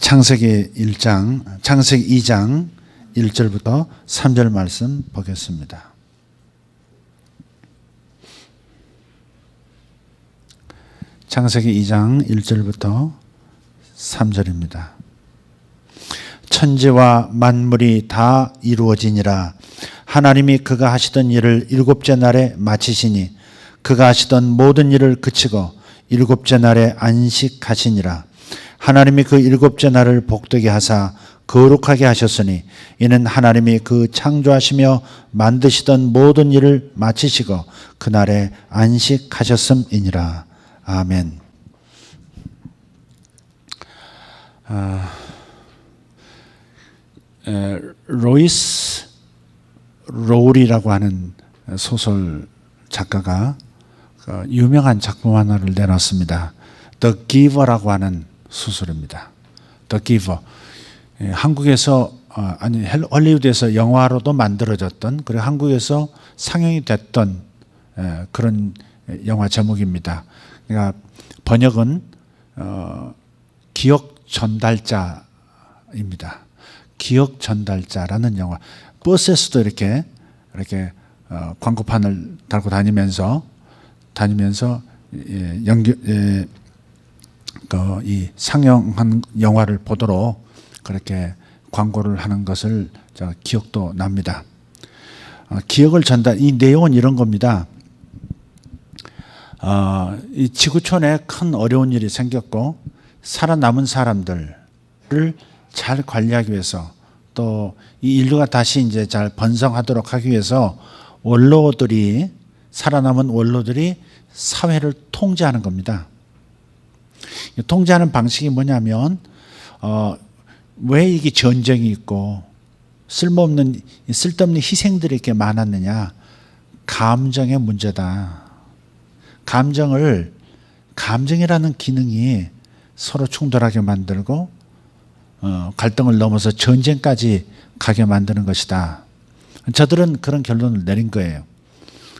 창세기 2장 1절부터 3절 말씀 보겠습니다. 창세기 2장 1절부터 3절입니다. 천지와 만물이 다 이루어지니라. 하나님이 그가 하시던 일을 일곱째 날에 마치시니 그가 하시던 모든 일을 그치고 일곱째 날에 안식하시니라. 하나님이 그 일곱째 날을 복되게 하사 거룩하게 하셨으니 이는 하나님이 그 창조하시며 만드시던 모든 일을 마치시고 그날에 안식하셨음이니라. 아멘. 로이스 로울이라고 하는 소설 작가가 유명한 작품 하나를 내놨습니다. The Giver라고 하는 소설입니다. The Giver. 한국에서 아니 헐리우드에서 영화로도 만들어졌던, 그리고 한국에서 상영이 됐던 그런 영화 제목입니다. 그러니까 번역은 기억 전달자입니다. 기억 전달자라는 영화. 버스에서도 이렇게 광고판을 달고 다니면서 이 상영한 영화를 보도록 그렇게 광고를 하는 것을 기억도 납니다. 기억을 이 내용은 이런 겁니다. 이 지구촌에 큰 어려운 일이 생겼고 살아남은 사람들을 잘 관리하기 위해서, 또 이 인류가 다시 이제 잘 번성하도록 하기 위해서 살아남은 원로들이 사회를 통제하는 겁니다. 통제하는 방식이 뭐냐면 왜 이게 전쟁이 있고 쓸데없는 희생들이 이렇게 많았느냐? 감정의 문제다. 감정이라는 기능이 서로 충돌하게 만들고 갈등을 넘어서 전쟁까지 가게 만드는 것이다. 저들은 그런 결론을 내린 거예요.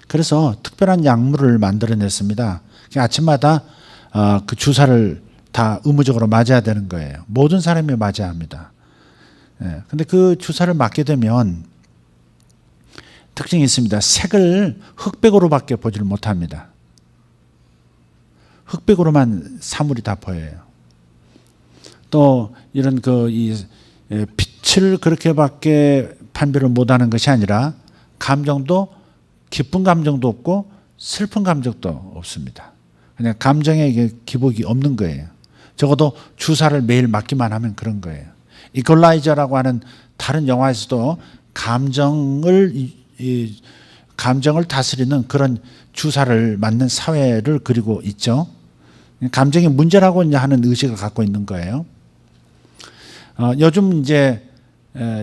그래서 특별한 약물을 만들어냈습니다. 아침마다 그 주사를 다 의무적으로 맞아야 되는 거예요. 모든 사람이 맞아야 합니다. 근데 그 주사를 맞게 되면 특징이 있습니다. 색을 흑백으로밖에 보지를 못합니다. 흑백으로만 사물이 다 보여요. 또 이런 빛을 그렇게밖에 판별을 못하는 것이 아니라 감정도 기쁜 감정도 없고 슬픈 감정도 없습니다. 그냥 감정에 기복이 없는 거예요. 적어도 주사를 매일 맞기만 하면 그런 거예요. 이퀄라이저라고 하는 다른 영화에서도 감정을 다스리는 그런 주사를 맞는 사회를 그리고 있죠. 감정이 문제라고 하는 의식을 갖고 있는 거예요. 요즘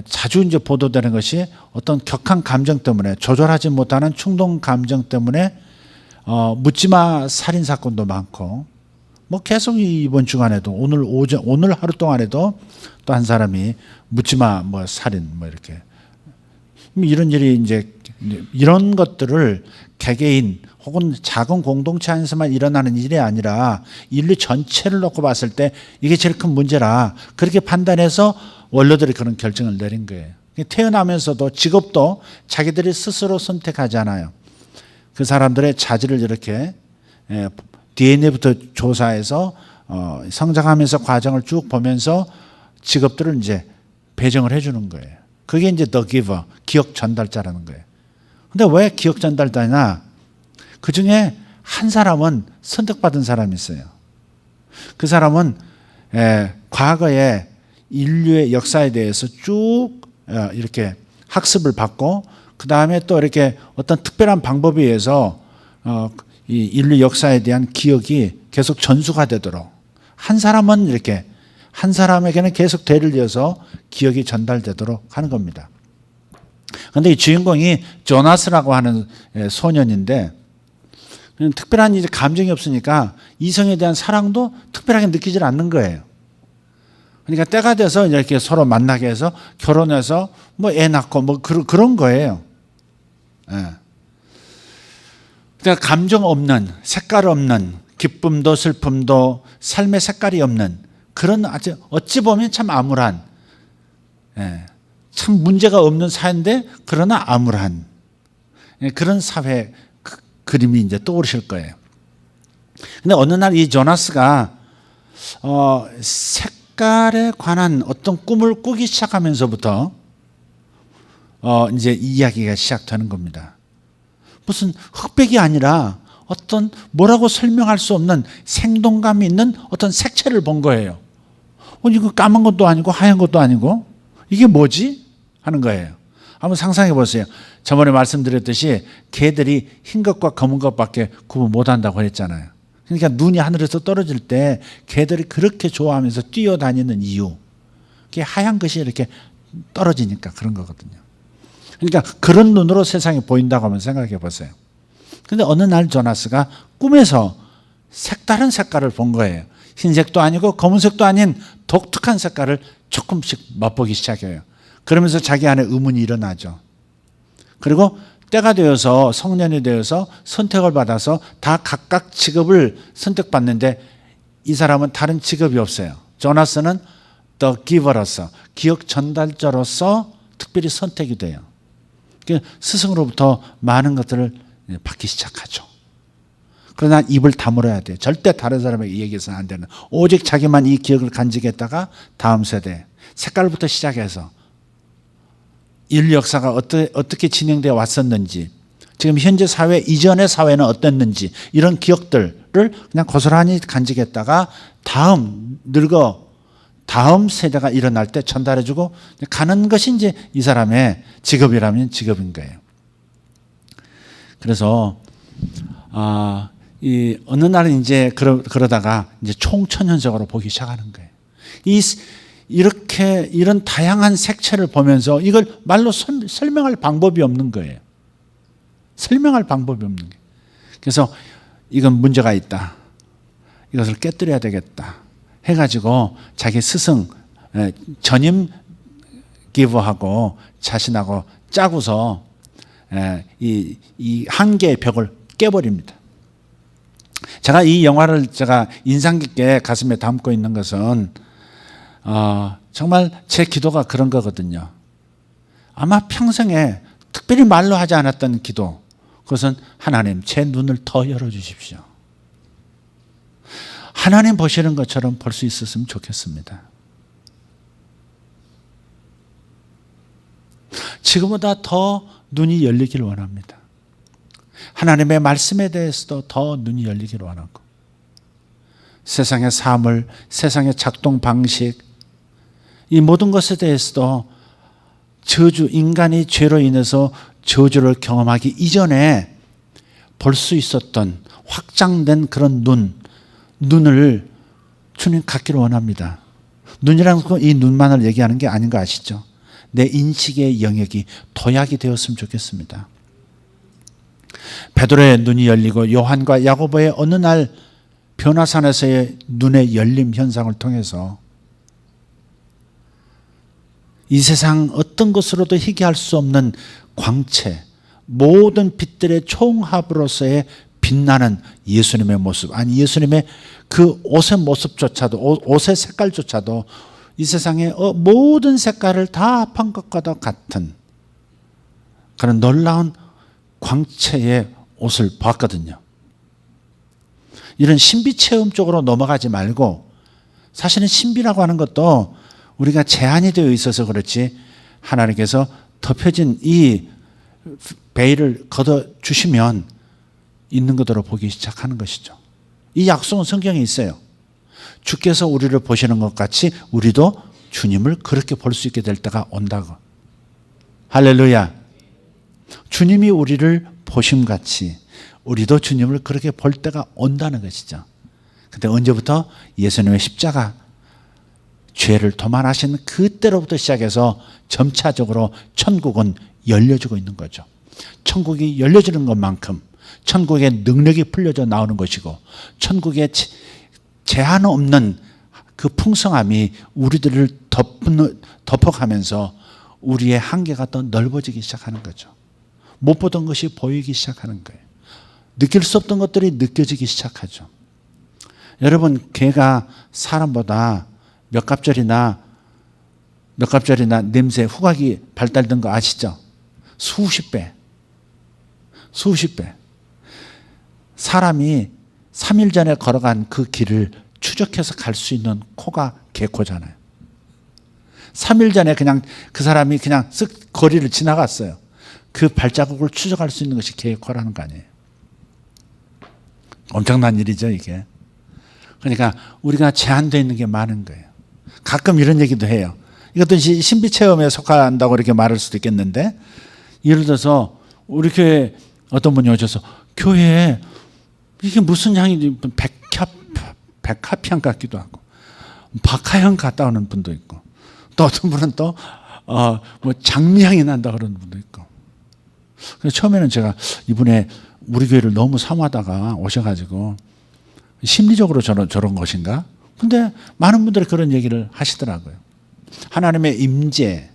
자주 보도되는 것이 어떤 격한 감정 때문에, 조절하지 못하는 충동 감정 때문에 묻지마 살인 사건도 많고, 계속 이번 주간에도 오늘 하루 동안에도 또 한 사람이 묻지마 살인 이렇게, 이런 일이 이런 것들을 개개인 혹은 작은 공동체 안에서만 일어나는 일이 아니라 인류 전체를 놓고 봤을 때 이게 제일 큰 문제라 그렇게 판단해서 원로들이 그런 결정을 내린 거예요. 태어나면서도 직업도 자기들이 스스로 선택하지 않아요. 그 사람들의 자질을 이렇게 DNA부터 조사해서 성장하면서 과정을 쭉 보면서 직업들을 배정을 해주는 거예요. 그게 The Giver, 기억 전달자라는 거예요. 근데 왜 기억 전달자냐? 그 중에 한 사람은 선택받은 사람이 있어요. 그 사람은 과거의 인류의 역사에 대해서 쭉 이렇게 학습을 받고, 그 다음에 또 이렇게 어떤 특별한 방법에 의해서 이 인류 역사에 대한 기억이 계속 전수가 되도록, 한 사람에게는 계속 대를 이어서 기억이 전달되도록 하는 겁니다. 그런데 이 주인공이 조나스라고 하는 소년인데, 특별한 감정이 없으니까 이성에 대한 사랑도 특별하게 느끼질 않는 거예요. 그러니까 때가 돼서 이렇게 서로 만나게 해서 결혼해서 애 낳고 그런 거예요. 그러니까 감정 없는, 색깔 없는, 기쁨도 슬픔도 삶의 색깔이 없는 그런 아주 어찌 보면 참 암울한, 참 문제가 없는 사회인데 그러나 암울한 그런 사회 그림이 이제 떠오르실 거예요. 근데 어느 날 이 조나스가 색깔에 관한 어떤 꿈을 꾸기 시작하면서부터 이제 이야기가 시작되는 겁니다. 무슨 흑백이 아니라 어떤 뭐라고 설명할 수 없는 생동감이 있는 어떤 색채를 본 거예요. 이거 까만 것도 아니고 하얀 것도 아니고 이게 뭐지? 하는 거예요. 한번 상상해 보세요. 저번에 말씀드렸듯이 개들이 흰 것과 검은 것밖에 구분 못한다고 했잖아요. 그러니까 눈이 하늘에서 떨어질 때 개들이 그렇게 좋아하면서 뛰어다니는 이유, 그게 하얀 것이 이렇게 떨어지니까 그런 거거든요. 그러니까 그런 눈으로 세상이 보인다고 하면 생각해 보세요. 그런데 어느 날 조나스가 꿈에서 색다른 색깔을 본 거예요. 흰색도 아니고 검은색도 아닌 독특한 색깔을 조금씩 맛보기 시작해요. 그러면서 자기 안에 의문이 일어나죠. 그리고 때가 되어서 성년이 되어서 선택을 받아서 다 각각 직업을 선택받는데 이 사람은 다른 직업이 없어요. 조나스는 The Giver로서, 기억 전달자로서 특별히 선택이 돼요. 스승으로부터 많은 것들을 받기 시작하죠. 그러나 입을 다물어야 돼요. 절대 다른 사람에게 얘기해서는 안 되는, 오직 자기만 이 기억을 간직했다가 다음 세대, 색깔부터 시작해서 인류 역사가 어떻게 진행되어 왔었는지, 지금 현재 사회 이전의 사회는 어땠는지 이런 기억들을 그냥 고스란히 간직했다가 다음 세대가 일어날 때 전달해주고 가는 것이 이제 이 사람의 직업이라면 직업인 거예요. 그래서 이 어느 날은 이제 그러다가 이제 총천연적으로 보기 시작하는 거예요. 이런 다양한 색채를 보면서 이걸 말로 설명할 방법이 없는 거예요. 설명할 방법이 없는 거예요. 그래서 이건 문제가 있다. 이것을 깨뜨려야 되겠다. 해가지고 자기 스승 전임 기브하고 자신하고 짜고서 이 한계의 벽을 깨버립니다. 제가 이 영화를 인상 깊게 가슴에 담고 있는 것은 정말 제 기도가 그런 거거든요. 아마 평생에 특별히 말로 하지 않았던 기도, 그것은 하나님 제 눈을 더 열어주십시오. 하나님 보시는 것처럼 볼 수 있었으면 좋겠습니다. 지금보다 더 눈이 열리길 원합니다. 하나님의 말씀에 대해서도 더 눈이 열리길 원하고, 세상의 사물, 세상의 작동 방식, 이 모든 것에 대해서도 인간이 죄로 인해서 저주를 경험하기 이전에 볼 수 있었던 확장된 그런 눈을 주님 갖기를 원합니다. 눈이라는 건 이 눈만을 얘기하는 게 아닌 거 아시죠? 내 인식의 영역이 도약이 되었으면 좋겠습니다. 베드로의 눈이 열리고 요한과 야고보의 어느 날 변화산에서의 눈의 열림 현상을 통해서 이 세상 어떤 것으로도 희귀할 수 없는 광채, 모든 빛들의 총합으로서의 빛나는 예수님의 모습, 아니 예수님의 그 옷의 모습조차도, 옷의 색깔조차도 이 세상의 모든 색깔을 다 합한 것과도 같은 그런 놀라운 광채의 옷을 봤거든요. 이런 신비 체험 쪽으로 넘어가지 말고, 사실은 신비라고 하는 것도 우리가 제한이 되어 있어서 그렇지 하나님께서 덮여진 이 베일을 걷어주시면 있는 그대로 보기 시작하는 것이죠. 이 약속은 성경에 있어요. 주께서 우리를 보시는 것 같이 우리도 주님을 그렇게 볼 수 있게 될 때가 온다고. 할렐루야. 주님이 우리를 보심같이 우리도 주님을 그렇게 볼 때가 온다는 것이죠. 근데 언제부터? 예수님의 십자가 죄를 도말하신 그때로부터 시작해서 점차적으로 천국은 열려지고 있는 거죠. 천국이 열려지는 것만큼 천국의 능력이 풀려져 나오는 것이고, 천국의 제한 없는 그 풍성함이 우리들을 덮어가면서 우리의 한계가 더 넓어지기 시작하는 거죠. 못 보던 것이 보이기 시작하는 거예요. 느낄 수 없던 것들이 느껴지기 시작하죠. 여러분, 개가 사람보다 몇 갑절이나 냄새, 후각이 발달된 거 아시죠? 수십 배. 사람이 3일 전에 걸어간 그 길을 추적해서 갈 수 있는 코가 개코잖아요. 3일 전에 그냥 그 사람이 그냥 쓱 거리를 지나갔어요. 그 발자국을 추적할 수 있는 것이 개코라는 거 아니에요. 엄청난 일이죠, 이게. 그러니까 우리가 제한되어 있는 게 많은 거예요. 가끔 이런 얘기도 해요. 이것도 신비체험에 속한다고 이렇게 말할 수도 있겠는데, 예를 들어서 우리 교회 어떤 분이 오셔서 교회에 이게 무슨 향이 백합향 같기도 하고 박하향 갔다 오는 분도 있고, 또 어떤 분은 또 뭐 장미향이 난다 그러는 분도 있고. 그래서 처음에는 제가 이분의 우리 교회를 너무 사모하다가 오셔가지고 심리적으로 저런 것인가? 근데 많은 분들이 그런 얘기를 하시더라고요. 하나님의 임재의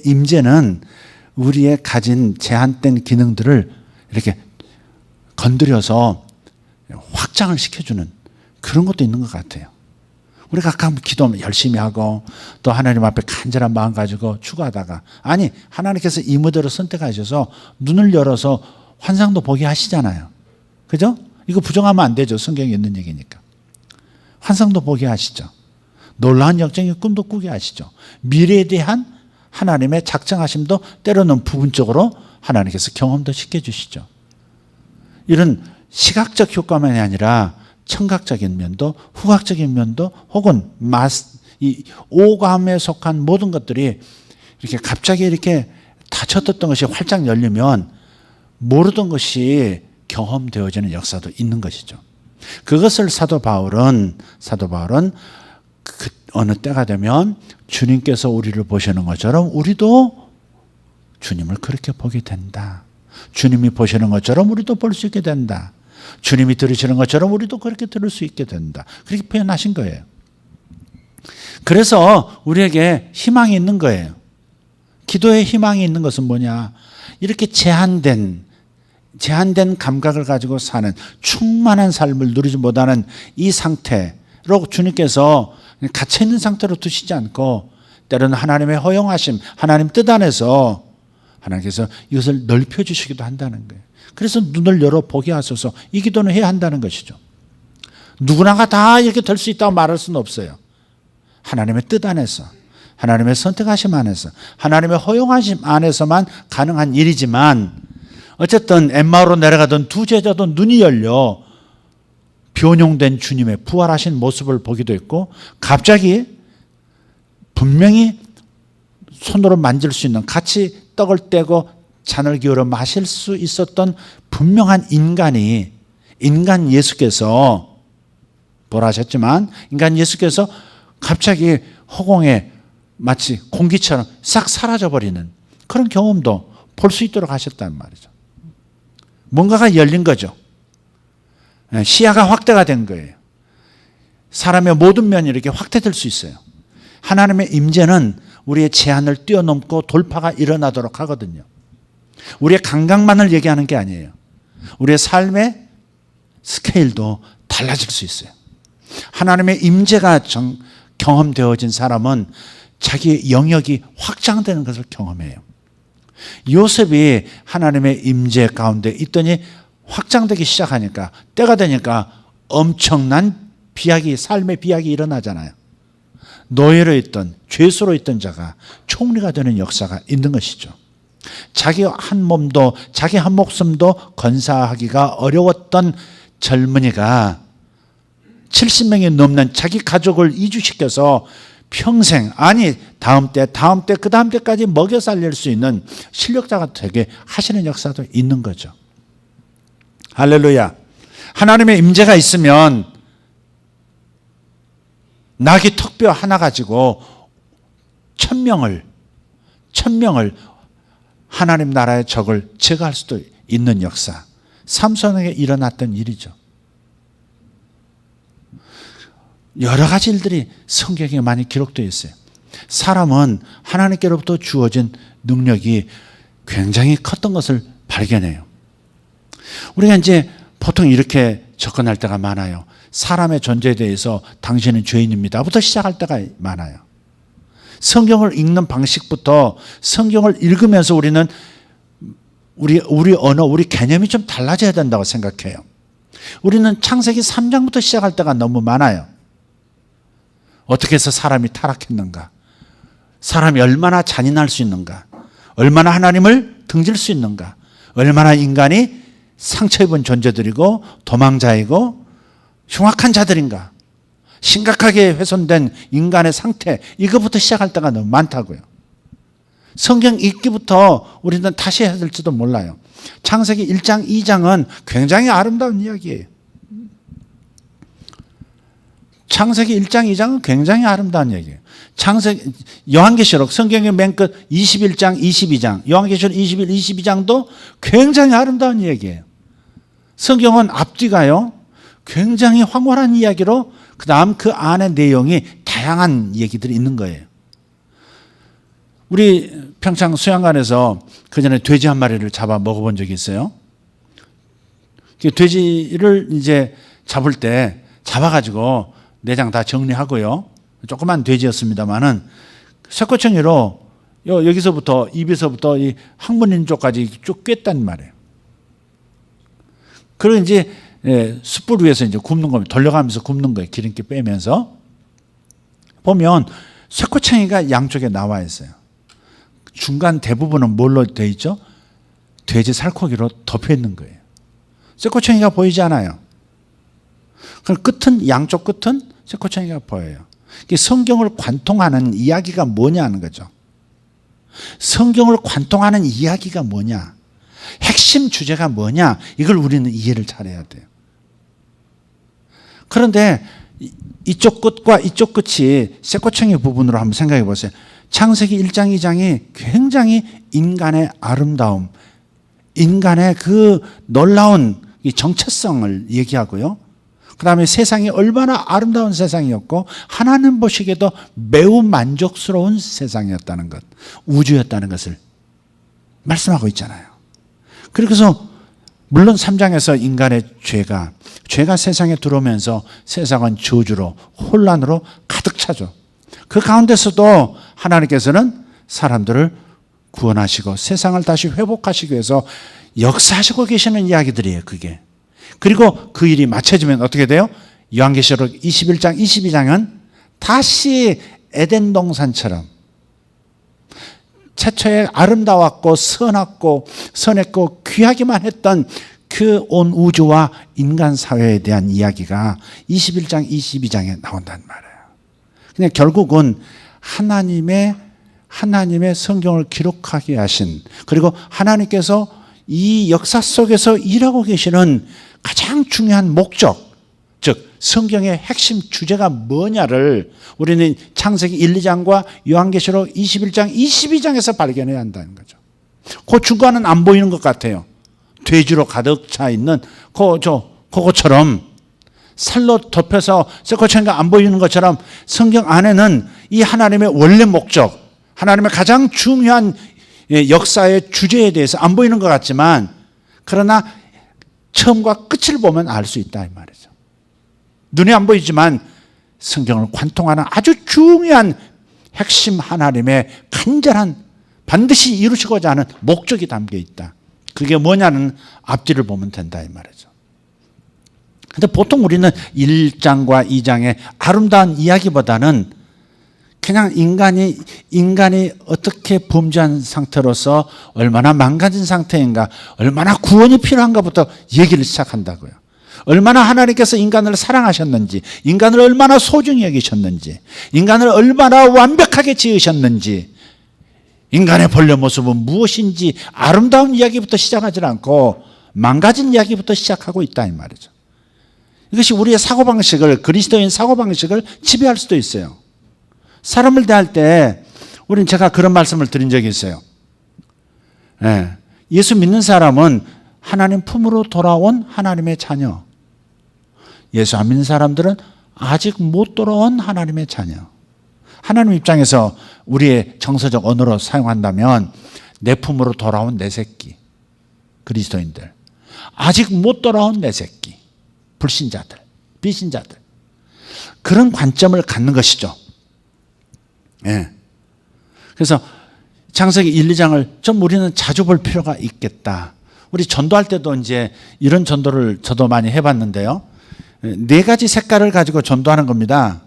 임재는 우리의 가진 제한된 기능들을 이렇게 건드려서 확장을 시켜주는 그런 것도 있는 것 같아요. 우리가 가끔 기도 열심히 하고 또 하나님 앞에 간절한 마음 가지고 추구하다가, 아니, 하나님께서 이 무대로 선택하셔서 눈을 열어서 환상도 보게 하시잖아요. 그죠? 이거 부정하면 안 되죠. 성경에 있는 얘기니까. 환상도 보게 하시죠. 놀라운 역정의 꿈도 꾸게 하시죠. 미래에 대한 하나님의 작정하심도 때로는 부분적으로 하나님께서 경험도 시켜주시죠. 이런 시각적 효과만이 아니라 청각적인 면도, 후각적인 면도, 혹은 이 오감에 속한 모든 것들이 이렇게 갑자기 이렇게 닫혔던 것이 활짝 열리면 모르던 것이 경험되어지는 역사도 있는 것이죠. 그것을 사도 바울은 그 어느 때가 되면 주님께서 우리를 보시는 것처럼 우리도 주님을 그렇게 보게 된다. 주님이 보시는 것처럼 우리도 볼 수 있게 된다. 주님이 들으시는 것처럼 우리도 그렇게 들을 수 있게 된다. 그렇게 표현하신 거예요. 그래서 우리에게 희망이 있는 거예요. 기도에 희망이 있는 것은 뭐냐? 이렇게 제한된 감각을 가지고 사는 충만한 삶을 누리지 못하는 이 상태로 주님께서 갇혀있는 상태로 두시지 않고, 때로는 하나님의 허용하심, 하나님 뜻 안에서 하나님께서 이것을 넓혀주시기도 한다는 거예요. 그래서 눈을 열어 보게 하소서, 이 기도는 해야 한다는 것이죠. 누구나가 다 이렇게 될 수 있다고 말할 수는 없어요. 하나님의 뜻 안에서, 하나님의 선택하심 안에서, 하나님의 허용하심 안에서만 가능한 일이지만, 어쨌든 엠마오로 내려가던 두 제자도 눈이 열려 변용된 주님의 부활하신 모습을 보기도 했고, 갑자기 분명히 손으로 만질 수 있는, 같이 떡을 떼고 잔을 기울여 마실 수 있었던 분명한 인간 예수께서 부활하셨지만, 인간 예수께서 갑자기 허공에 마치 공기처럼 싹 사라져버리는 그런 경험도 볼 수 있도록 하셨단 말이죠. 뭔가가 열린 거죠. 시야가 확대가 된 거예요. 사람의 모든 면이 이렇게 확대될 수 있어요. 하나님의 임재는 우리의 제한을 뛰어넘고 돌파가 일어나도록 하거든요. 우리의 감각만을 얘기하는 게 아니에요. 우리의 삶의 스케일도 달라질 수 있어요. 하나님의 임재가 경험되어진 사람은 자기의 영역이 확장되는 것을 경험해요. 요셉이 하나님의 임재 가운데 있더니 확장되기 시작하니까, 때가 되니까 엄청난 삶의 비약이 일어나잖아요. 노예로 있던, 죄수로 있던 자가 총리가 되는 역사가 있는 것이죠. 자기 한 몸도, 자기 한 목숨도 건사하기가 어려웠던 젊은이가 70명이 넘는 자기 가족을 이주시켜서 평생, 아니 다음 때, 그 다음 때까지 먹여 살릴 수 있는 실력자가 되게 하시는 역사도 있는 거죠. 할렐루야. 하나님의 임재가 있으면 낙이 턱뼈 하나 가지고 1000명을 하나님 나라의 적을 제거할 수도 있는 역사. 삼손에게 일어났던 일이죠. 여러 가지 일들이 성경에 많이 기록되어 있어요. 사람은 하나님께로부터 주어진 능력이 굉장히 컸던 것을 발견해요. 우리가 이제 보통 이렇게 접근할 때가 많아요. 사람의 존재에 대해서 당신은 죄인입니다부터 시작할 때가 많아요. 성경을 읽는 방식부터 성경을 읽으면서 우리는 우리 언어, 우리 개념이 좀 달라져야 된다고 생각해요. 우리는 창세기 3장부터 시작할 때가 너무 많아요. 어떻게 해서 사람이 타락했는가? 사람이 얼마나 잔인할 수 있는가? 얼마나 하나님을 등질 수 있는가? 얼마나 인간이 상처 입은 존재들이고 도망자이고 흉악한 자들인가? 심각하게 훼손된 인간의 상태, 이거부터 시작할 때가 너무 많다고요. 성경 읽기부터 우리는 다시 해야 될지도 몰라요. 창세기 1장, 2장은 굉장히 아름다운 이야기예요. 창세기 1장, 2장은 굉장히 아름다운 얘기예요. 요한계시록, 성경의 맨 끝 21장, 22장, 요한계시록 21, 22장도 굉장히 아름다운 얘기예요. 성경은 앞뒤가요, 굉장히 황홀한 이야기로 그 다음 그 안의 내용이 다양한 얘기들이 있는 거예요. 우리 평창 수양관에서 그전에 돼지 한 마리를 잡아 먹어본 적이 있어요. 돼지를 이제 잡을 때 잡아가지고 내장 다 정리하고요. 조그만 돼지였습니다만은 쇠꼬챙이로 여기서부터 입에서부터 이 항문인 쪽까지 쭉 꿰단 말이에요. 그리고 이제 숯불 위에서 이제 굽는 겁니다. 돌려가면서 굽는 거예요. 기름기 빼면서. 보면 쇠꼬챙이가 양쪽에 나와 있어요. 중간 대부분은 뭘로 되어 있죠? 돼지 살코기로 덮여 있는 거예요. 쇠꼬챙이가 보이지 않아요. 그럼 끝은, 양쪽 끝은 쇠꼬챙이가 보여요. 성경을 관통하는 이야기가 뭐냐는 거죠. 성경을 관통하는 이야기가 뭐냐, 핵심 주제가 뭐냐, 이걸 우리는 이해를 잘해야 돼요. 그런데 이쪽 끝과 이쪽 끝이 쇠꼬챙이 부분으로 한번 생각해 보세요. 창세기 1장, 2장이 굉장히 인간의 아름다움, 인간의 그 놀라운 정체성을 얘기하고요. 그 다음에 세상이 얼마나 아름다운 세상이었고 하나님 보시기에도 매우 만족스러운 세상이었다는 것, 우주였다는 것을 말씀하고 있잖아요. 그래서 물론 3장에서 인간의 죄가 세상에 들어오면서 세상은 저주로, 혼란으로 가득 차죠. 그 가운데서도 하나님께서는 사람들을 구원하시고 세상을 다시 회복하시기 위해서 역사하시고 계시는 이야기들이에요, 그게. 그리고 그 일이 마쳐지면 어떻게 돼요? 요한계시록 21장, 22장은 다시 에덴 동산처럼 최초에 아름다웠고 선했고 귀하기만 했던 그 온 우주와 인간 사회에 대한 이야기가 21장, 22장에 나온단 말이에요. 그냥 결국은 하나님의 성경을 기록하게 하신, 그리고 하나님께서 이 역사 속에서 일하고 계시는 가장 중요한 목적, 즉 성경의 핵심 주제가 뭐냐를 우리는 창세기 1, 2장과 요한계시록 21장, 22장에서 발견해야 한다는 거죠. 그 중간은 안 보이는 것 같아요. 돼지로 가득 차 있는 그거처럼 살로 덮여서 쇠꼬챙이가 안 보이는 것처럼 성경 안에는 이 하나님의 원래 목적, 하나님의 가장 중요한 역사의 주제에 대해서 안 보이는 것 같지만, 그러나 처음과 끝을 보면 알 수 있다 이 말이죠. 눈에 안 보이지만 성경을 관통하는 아주 중요한 핵심 하나님의 간절한, 반드시 이루시고자 하는 목적이 담겨 있다. 그게 뭐냐는 앞뒤를 보면 된다 이 말이죠. 근데 보통 우리는 1장과 2장의 아름다운 이야기보다는 그냥 인간이 어떻게 범죄한 상태로서 얼마나 망가진 상태인가, 얼마나 구원이 필요한가부터 얘기를 시작한다고요. 얼마나 하나님께서 인간을 사랑하셨는지, 인간을 얼마나 소중히 여기셨는지, 인간을 얼마나 완벽하게 지으셨는지, 인간의 본래 모습은 무엇인지 아름다운 이야기부터 시작하지 않고 망가진 이야기부터 시작하고 있다 이 말이죠. 이것이 우리의 사고방식을, 그리스도인 사고방식을 지배할 수도 있어요. 사람을 대할 때 우리는, 제가 그런 말씀을 드린 적이 있어요. 예수 믿는 사람은 하나님 품으로 돌아온 하나님의 자녀, 예수 안 믿는 사람들은 아직 못 돌아온 하나님의 자녀. 하나님 입장에서 우리의 정서적 언어로 사용한다면 내 품으로 돌아온 내 새끼, 그리스도인들, 아직 못 돌아온 내 새끼, 불신자들, 빚진 자들. 그런 관점을 갖는 것이죠. 예. 그래서 창세기 1, 2장을 좀 우리는 자주 볼 필요가 있겠다. 우리 전도할 때도 이제 이런 전도를 저도 많이 해봤는데요. 4가지 색깔을 가지고 전도하는 겁니다.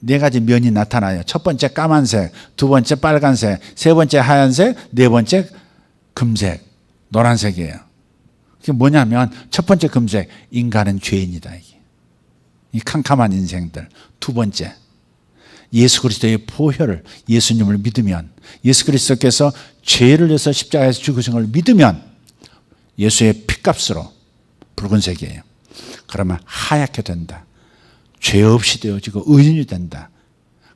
4가지 면이 나타나요. 첫 번째 까만색, 두 번째 빨간색, 세 번째 하얀색, 네 번째 금색, 노란색이에요. 그게 뭐냐면 첫 번째 금색, 인간은 죄인이다. 이게. 이 캄캄한 인생들. 두 번째, 예수 그리스도의 보혈을, 예수님을 믿으면, 예수 그리스도께서 죄를 위해서 십자가에서 죽으신 걸 믿으면 예수의 피값으로 붉은색이에요. 그러면 하얗게 된다. 죄 없이 되어지고 의인이 된다.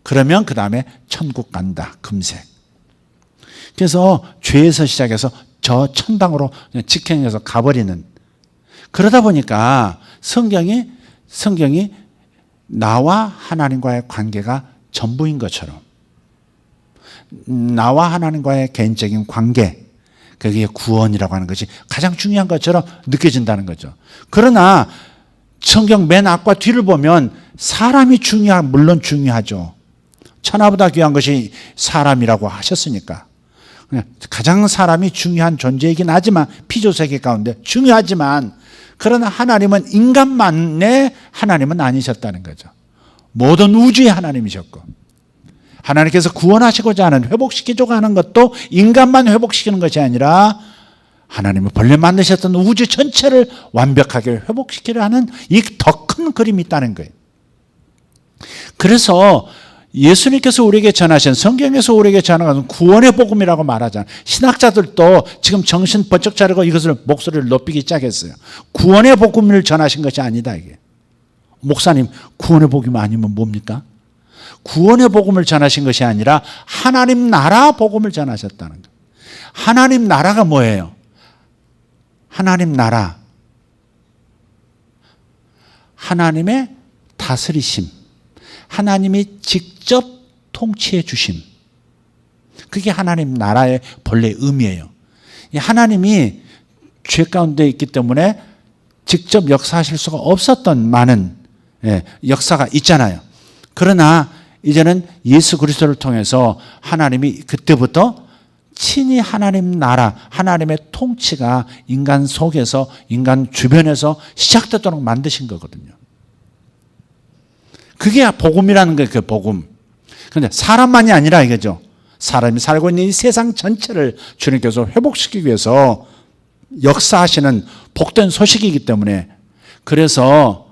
그러면 그 다음에 천국 간다. 금색. 그래서 죄에서 시작해서 저 천당으로 그냥 직행해서 가버리는. 그러다 보니까 성경이 나와 하나님과의 관계가 전부인 것처럼, 나와 하나님과의 개인적인 관계, 그게 구원이라고 하는 것이 가장 중요한 것처럼 느껴진다는 거죠. 그러나 성경 맨 앞과 뒤를 보면 사람이 물론 중요하죠. 천하보다 귀한 것이 사람이라고 하셨으니까. 가장 사람이 중요한 존재이긴 하지만, 피조세계 가운데 중요하지만, 그러나 하나님은 인간만의 하나님은 아니셨다는 거죠. 모든 우주의 하나님이셨고, 하나님께서 구원하시고자 하는, 회복시키려고 하는 것도 인간만 회복시키는 것이 아니라 하나님은 본래 만드셨던 우주 전체를 완벽하게 회복시키려 하는 이 더 큰 그림이 있다는 거예요. 그래서 예수님께서 우리에게 전하신, 성경에서 우리에게 전하는 구원의 복음이라고 말하잖아요. 신학자들도 지금 정신 번쩍 차리고 이것을 목소리를 높이기 시작했어요. 구원의 복음을 전하신 것이 아니다, 이게. 목사님, 구원의 복음 아니면 뭡니까? 구원의 복음을 전하신 것이 아니라 하나님 나라 복음을 전하셨다는 거예요. 하나님 나라가 뭐예요? 하나님 나라, 하나님의 다스리심, 하나님이 직접 통치해 주심, 그게 하나님 나라의 본래 의미예요. 하나님이 죄 가운데 있기 때문에 직접 역사하실 수가 없었던 많은 역사가 있잖아요. 그러나 이제는 예수 그리스도를 통해서 하나님이 그때부터 친히 하나님 나라, 하나님의 통치가 인간 속에서, 인간 주변에서 시작되도록 만드신 거거든요. 그게 복음이라는 거예요. 그 복음. 그런데 사람만이 아니라 이거죠. 사람이 살고 있는 이 세상 전체를 주님께서 회복시키기 위해서 역사하시는 복된 소식이기 때문에, 그래서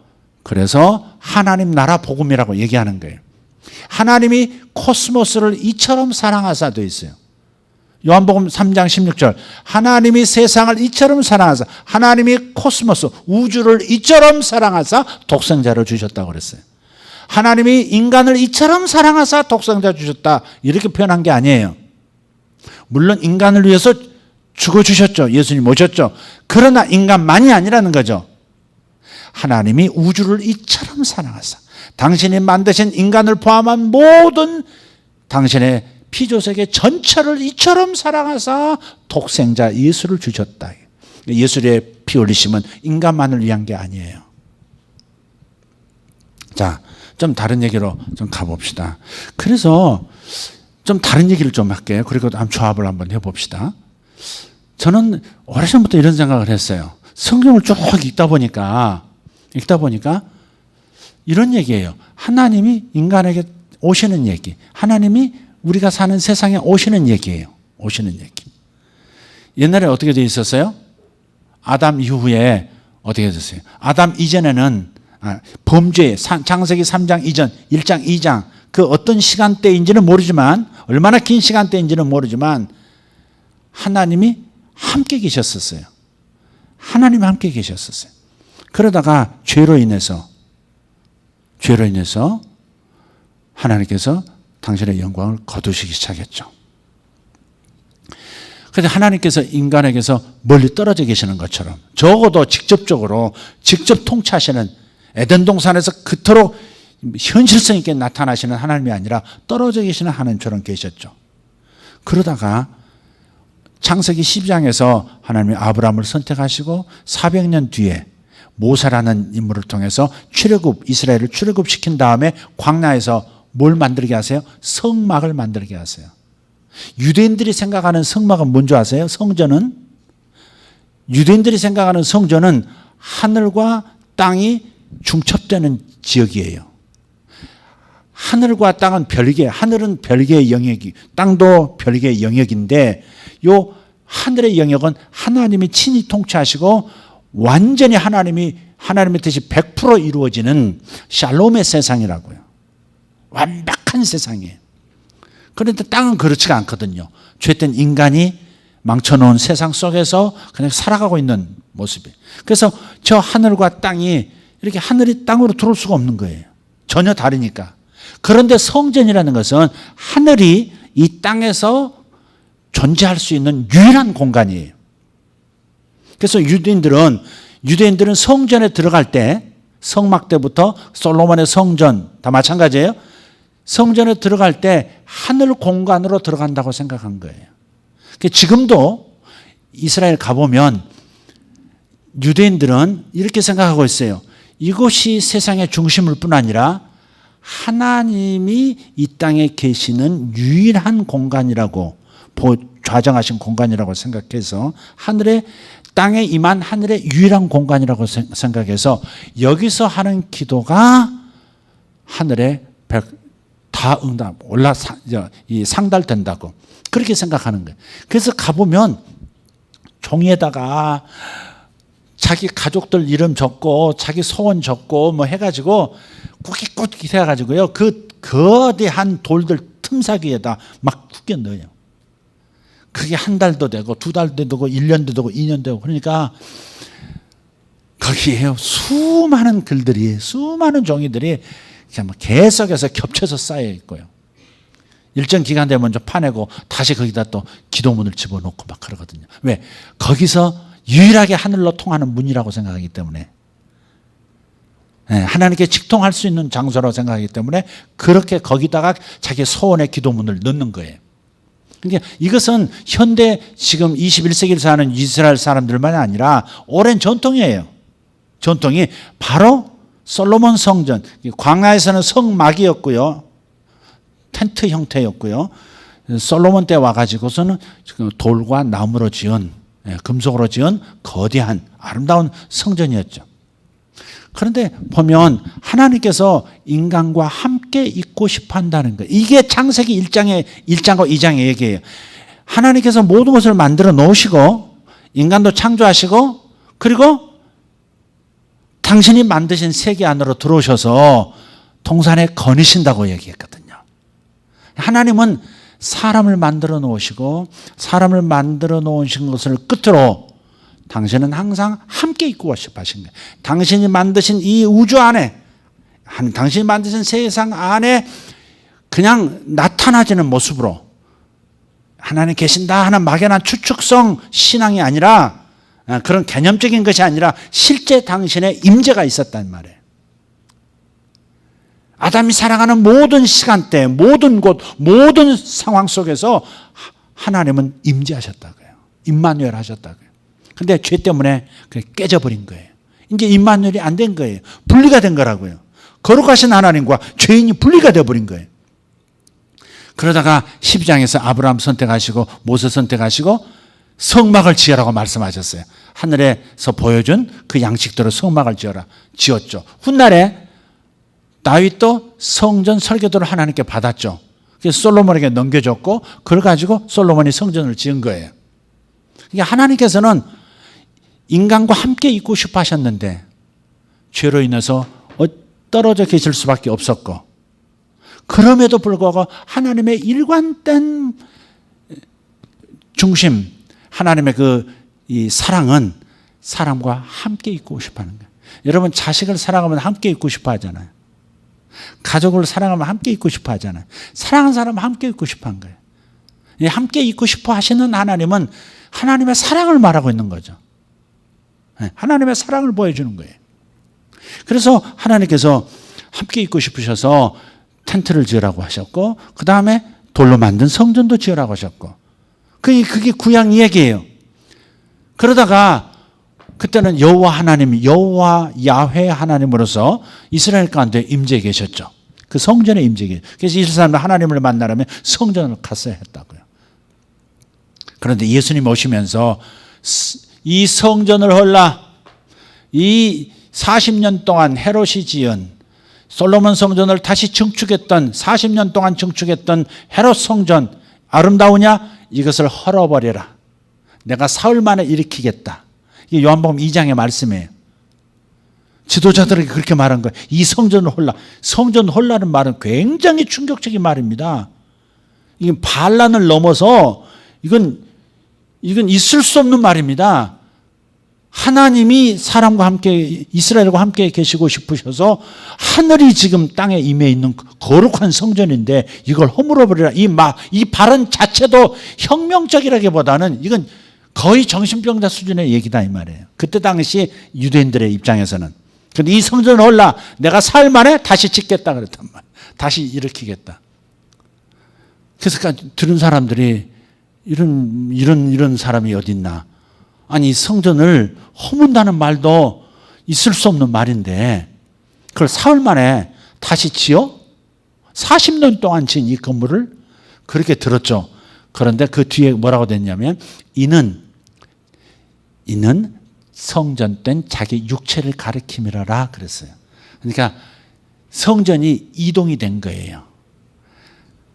하나님 나라 복음이라고 얘기하는 거예요. 하나님이 코스모스를 이처럼 사랑하사 되어 있어요. 요한복음 3장 16절, 하나님이 세상을 이처럼 사랑하사, 하나님이 코스모스, 우주를 이처럼 사랑하사 독생자를 주셨다고 그랬어요. 하나님이 인간을 이처럼 사랑하사 독생자 주셨다, 이렇게 표현한 게 아니에요. 물론 인간을 위해서 죽어주셨죠. 예수님 오셨죠. 그러나 인간만이 아니라는 거죠. 하나님이 우주를 이처럼 사랑하사, 당신이 만드신 인간을 포함한 모든 당신의 피조세계 전체를 이처럼 사랑하사 독생자 예수를 주셨다. 예수의 피 흘리심은 인간만을 위한 게 아니에요. 자, 좀 다른 얘기로 좀 가봅시다. 그래서 좀 다른 얘기를 좀 할게요. 그리고 조합을 한번 해봅시다. 저는 오래전부터 이런 생각을 했어요. 성경을 쭉 읽다 보니까 이런 얘기예요. 하나님이 인간에게 오시는 얘기, 하나님이 우리가 사는 세상에 오시는 얘기예요. 오시는 얘기. 옛날에 어떻게 되어 있었어요? 아담 이후에 어떻게 됐어요? 아담 이전에는 범죄, 창세기 3장 이전, 1장, 2장, 그 어떤 시간대인지는 모르지만, 얼마나 긴 시간대인지는 모르지만 하나님이 함께 계셨었어요. 하나님이 함께 계셨었어요. 그러다가 죄로 인해서 하나님께서 당신의 영광을 거두시기 시작했죠. 그런데 하나님께서 인간에게서 멀리 떨어져 계시는 것처럼, 적어도 직접 통치하시는, 에덴 동산에서 그토록 현실성 있게 나타나시는 하나님이 아니라 떨어져 계시는 하나님처럼 계셨죠. 그러다가 창세기 12장에서 하나님이 아브라함을 선택하시고 400년 뒤에 모세라는 인물을 통해서 이스라엘을 출애굽시킨 다음에 광야에서 뭘 만들게 하세요? 성막을 만들게 하세요. 유대인들이 생각하는 성막은 뭔지 아세요? 유대인들이 생각하는 성전은 하늘과 땅이 중첩되는 지역이에요. 하늘과 땅은 별개, 하늘은 별개의 영역이, 땅도 별개의 영역인데 요 하늘의 영역은 하나님이 친히 통치하시고 완전히 하나님의 뜻이 100% 이루어지는 샬롬의 세상이라고요. 완벽한 세상이에요. 그런데 땅은 그렇지가 않거든요. 죄된 인간이 망쳐놓은 세상 속에서 그냥 살아가고 있는 모습이에요. 그래서 저 하늘과 땅이 이렇게 하늘이 땅으로 들어올 수가 없는 거예요. 전혀 다르니까. 그런데 성전이라는 것은 하늘이 이 땅에서 존재할 수 있는 유일한 공간이에요. 그래서 유대인들은 성전에 들어갈 때 성막 때부터 솔로몬의 성전 다 마찬가지예요. 성전에 들어갈 때 하늘 공간으로 들어간다고 생각한 거예요. 지금도 이스라엘 가보면 유대인들은 이렇게 생각하고 있어요. 이곳이 세상의 중심일 뿐 아니라 하나님이 이 땅에 계시는 유일한 공간이라고 좌정하신 공간이라고 생각해서 땅에 임한 하늘의 유일한 공간이라고 생각해서 여기서 하는 기도가 하늘에 다 응답 상달된다고 그렇게 생각하는 거예요. 그래서 가보면 종이에다가 자기 가족들 이름 적고 자기 소원 적고 뭐 해가지고 꾸깃꾸깃 해가지고요 그 거대한 돌들 틈사귀에다 막 꾸겨 넣어요. 그게 한 달도 되고 두 달도 되고 1년도 되고 2년 되고 그러니까 거기에 수많은 글들이 수많은 종이들이 계속해서 겹쳐서 쌓여 있고요. 일정 기간 되면 좀 파내고 다시 거기다 또 기도문을 집어넣고 막 그러거든요. 왜? 거기서 유일하게 하늘로 통하는 문이라고 생각하기 때문에 하나님께 직통할 수 있는 장소라고 생각하기 때문에 그렇게 거기다가 자기 소원의 기도문을 넣는 거예요. 그러니까 이것은 현대 지금 21세기를 사는 이스라엘 사람들만이 아니라 오랜 전통이에요. 전통이 바로 솔로몬 성전, 광야에서는 성막이었고요. 텐트 형태였고요. 솔로몬 때 와가지고서는 돌과 나무로 지은 금속으로 지은 거대한 아름다운 성전이었죠. 그런데 보면 하나님께서 인간과 함께 있고 싶어 한다는 거예요. 이게 창세기 1장과 2장의 얘기예요. 하나님께서 모든 것을 만들어 놓으시고 인간도 창조하시고 그리고 당신이 만드신 세계 안으로 들어오셔서 동산에 거니신다고 얘기했거든요. 하나님은 사람을 만들어 놓으시고 사람을 만들어 놓으신 것을 끝으로 당신은 항상 함께 있고 싶어 하신 거예요. 당신이 만드신 이 우주 안에 당신이 만드신 세상 안에 그냥 나타나지는 모습으로 하나님 계신다 하는 막연한 추측성 신앙이 아니라 그런 개념적인 것이 아니라 실제 당신의 임재가 있었단 말이에요. 아담이 살아가는 모든 시간대, 모든 곳, 모든 상황 속에서 하나님은 임재하셨다고요. 임마누엘 하셨다고요. 근데 죄 때문에 깨져버린 거예요. 이제 임마누엘이 안 된 거예요. 분리가 된 거라고요. 거룩하신 하나님과 죄인이 분리가 되어버린 거예요. 그러다가 12장에서 아브라함 선택하시고 모세 선택하시고 성막을 지으라고 말씀하셨어요. 하늘에서 보여준 그 양식대로 성막을 지었죠. 훗날에 다윗도 성전 설계도를 하나님께 받았죠. 그래서 솔로몬에게 넘겨줬고 그걸 가지고 솔로몬이 성전을 지은 거예요. 그러니까 하나님께서는 인간과 함께 있고 싶어 하셨는데 죄로 인해서 떨어져 계실 수밖에 없었고 그럼에도 불구하고 하나님의 일관된 중심 하나님의 이 사랑은 사람과 함께 있고 싶어 하는 거예요. 여러분 자식을 사랑하면 함께 있고 싶어 하잖아요. 가족을 사랑하면 함께 있고 싶어 하잖아요. 사랑하는 사람은 함께 있고 싶어 한 거예요. 함께 있고 싶어 하시는 하나님은 하나님의 사랑을 말하고 있는 거죠. 하나님의 사랑을 보여주는 거예요. 그래서 하나님께서 함께 있고 싶으셔서 텐트를 지으라고 하셨고 그 다음에 돌로 만든 성전도 지으라고 하셨고 그게 구약 이야기예요. 그러다가 그때는 여호와 하나님, 여호와 야훼 하나님으로서 이스라엘 가운데 임재해 계셨죠. 그 성전에 임재해 계셨죠. 그래서 이스라엘 사람들 하나님을 만나려면 성전을 갔어야 했다고요. 그런데 예수님 오시면서 이 성전을 헐라, 이 40년 동안 헤롯이 지은 솔로몬 성전을 다시 증축했던 40년 동안 증축했던 헤롯 성전 아름다우냐? 이것을 헐어버려라. 내가 사흘 만에 일으키겠다. 이게 요한복음 2장의 말씀이에요. 지도자들에게 그렇게 말한 거예요. 이 성전을 헐라. 성전 헐라는 말은 굉장히 충격적인 말입니다. 이건 반란을 넘어서 이건 있을 수 없는 말입니다. 하나님이 사람과 함께 이스라엘과 함께 계시고 싶으셔서 하늘이 지금 땅에 임해 있는 거룩한 성전인데 이걸 허물어버리라. 이 발언 자체도 혁명적이라기보다는 이건 거의 정신병자 수준의 얘기다 이 말이에요. 그때 당시 유대인들의 입장에서는. 그런데 이 성전을 헐라, 내가 사흘 만에 다시 짓겠다 그랬단 말이에요. 다시 일으키겠다. 그래서 들은 사람들이 이런 사람이 어디 있나. 아니 성전을 허문다는 말도 있을 수 없는 말인데 그걸 사흘 만에 다시 지어? 40년 동안 지은 이 건물을 그렇게 들었죠. 그런데 그 뒤에 뭐라고 됐냐면 이는 성전 된 자기 육체를 가리킴이라 그랬어요. 그러니까 성전이 이동이 된 거예요.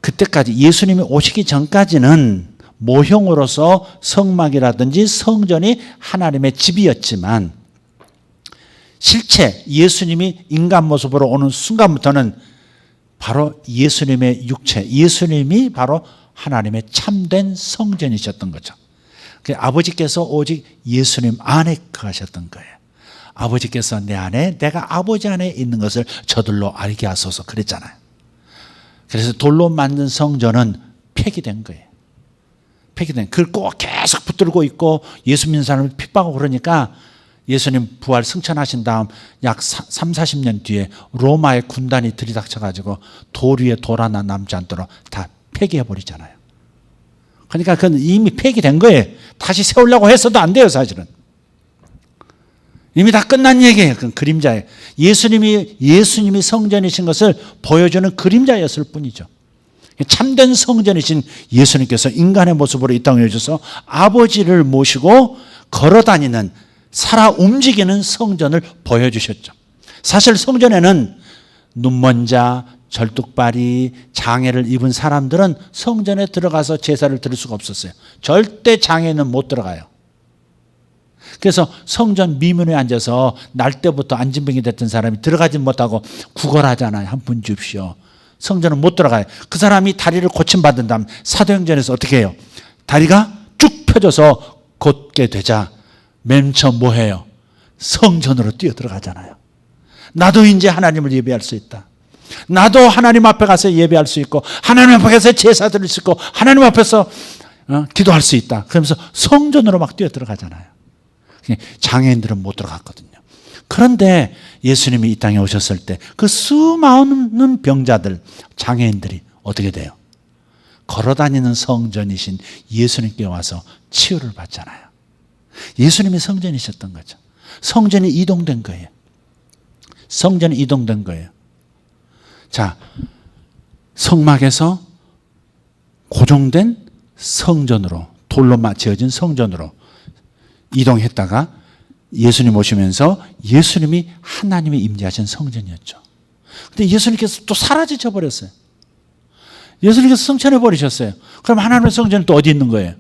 그때까지 예수님이 오시기 전까지는 모형으로서 성막이라든지 성전이 하나님의 집이었지만 실체 예수님이 인간 모습으로 오는 순간부터는 바로 예수님의 육체, 예수님이 바로 하나님의 참된 성전이셨던 거죠. 아버지께서 오직 예수님 안에 거하셨던 거예요. 아버지께서 내 안에, 내가 아버지 안에 있는 것을 저들로 알게 하소서 그랬잖아요. 그래서 돌로 만든 성전은 폐기된 거예요. 폐기된. 그걸 꼭 계속 붙들고 있고 예수 믿는 사람을 핍박하고 그러니까 예수님 부활 승천하신 다음 약 3, 40년 뒤에 로마의 군단이 들이닥쳐가지고 돌 위에 돌 하나 남지 않도록 다 폐기해버리잖아요. 그러니까 그건 이미 폐기된 거예요. 다시 세우려고 했어도 안 돼요, 사실은. 이미 다 끝난 얘기예요. 그건 그림자예요. 예수님이 성전이신 것을 보여주는 그림자였을 뿐이죠. 참된 성전이신 예수님께서 인간의 모습으로 이 땅에 오셔서 아버지를 모시고 걸어다니는 살아 움직이는 성전을 보여주셨죠. 사실 성전에는 눈먼 자, 절뚝발이, 장애를 입은 사람들은 성전에 들어가서 제사를 드릴 수가 없었어요. 절대 장애는 못 들어가요. 그래서 성전 미문에 앉아서 날 때부터 안진병이 됐던 사람이 들어가지 못하고 구걸하잖아요. 한 분 주십시오. 성전은 못 들어가요. 그 사람이 다리를 고침받은 다음 사도행전에서 어떻게 해요? 다리가 쭉 펴져서 곧게 되자 맨 처음 뭐 해요? 성전으로 뛰어 들어가잖아요. 나도 이제 하나님을 예배할 수 있다. 나도 하나님 앞에 가서 예배할 수 있고 하나님 앞에 가서 제사 드릴 수 있고 하나님 앞에서 기도할 수 있다. 그러면서 성전으로 막 뛰어 들어가잖아요. 장애인들은 못 들어갔거든요. 그런데 예수님이 이 땅에 오셨을 때 그 수많은 병자들, 장애인들이 어떻게 돼요? 걸어다니는 성전이신 예수님께 와서 치유를 받잖아요. 예수님이 성전이셨던 거죠. 성전이 이동된 거예요. 성전이 이동된 거예요. 자, 성막에서 고정된 성전으로, 돌로 지어진 성전으로 이동했다가 예수님 오시면서 예수님이 하나님이 임재하신 성전이었죠. 근데 예수님께서 또 사라져 버렸어요. 예수님께서 성천해 버리셨어요. 그럼 하나님의 성전은 또 어디 있는 거예요?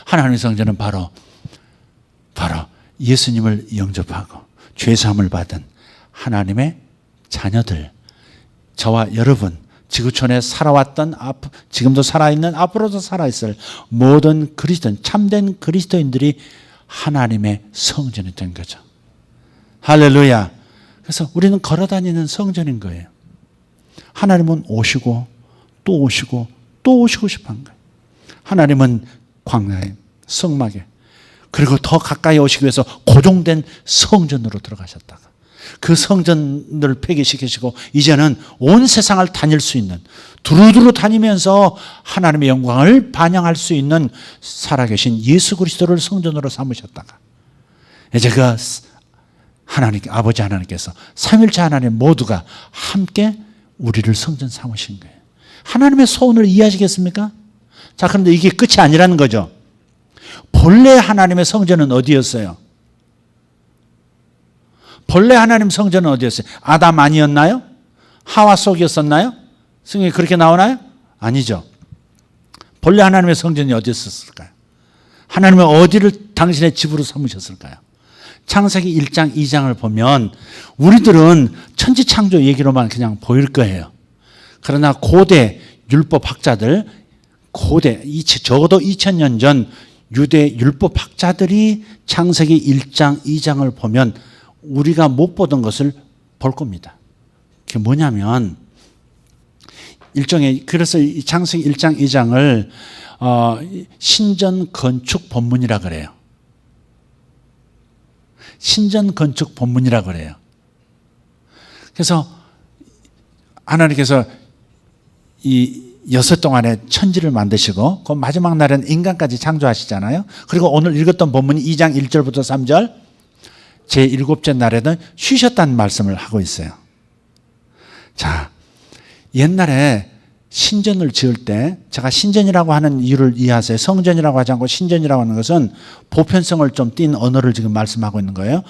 하나님의 성전은 바로 예수님을 영접하고 죄사함을 받은 하나님의 자녀들, 저와 여러분, 지구촌에 살아왔던, 지금도 살아있는, 앞으로도 살아있을 모든 그리스도인, 참된 그리스도인들이 하나님의 성전이 된 거죠. 할렐루야. 그래서 우리는 걸어다니는 성전인 거예요. 하나님은 오시고 또 오시고 또 오시고 싶어 한 거예요. 하나님은 광야에, 성막에, 그리고 더 가까이 오시기 위해서 고정된 성전으로 들어가셨다가 그 성전을 폐기시키시고 이제는 온 세상을 다닐 수 있는, 두루두루 다니면서 하나님의 영광을 반영할 수 있는 살아계신 예수 그리스도를 성전으로 삼으셨다가 이제 그 하나님, 아버지 하나님께서 삼일체 하나님 모두가 함께 우리를 성전 삼으신 거예요. 하나님의 소원을 이해하시겠습니까? 자, 그런데 이게 끝이 아니라는 거죠. 본래 하나님의 성전은 어디였어요? 본래 하나님 성전은 어디였어요? 아담 아니었나요? 하와 속이었었나요? 성경에 그렇게 나오나요? 아니죠. 본래 하나님의 성전이 어디였을까요? 하나님은 어디를 당신의 집으로 삼으셨을까요? 창세기 1장 2장을 보면 우리들은 천지창조 얘기로만 그냥 보일 거예요. 그러나 고대 율법학자들, 적어도 2000년 전 유대 율법학자들이 창세기 1장 2장을 보면 우리가 못 보던 것을 볼 겁니다. 그게 뭐냐면 일종의, 그래서 이 창세기 1장 2장을 신전 건축 본문이라 그래요. 신전 건축 본문이라 그래요. 그래서 하나님께서 이 6 동안에 천지를 만드시고 그 마지막 날에는 인간까지 창조하시잖아요. 그리고 오늘 읽었던 본문이 2장 1절부터 3절 제7째 날에는 쉬셨다는 말씀을 하고 있어요. 자, 옛날에 신전을 지을 때, 제가 신전이라고 하는 이유를 이해하세요. 성전이라고 하지 않고 신전이라고 하는 것은 보편성을 좀 띈 언어를 지금 말씀하고 있는 거예요.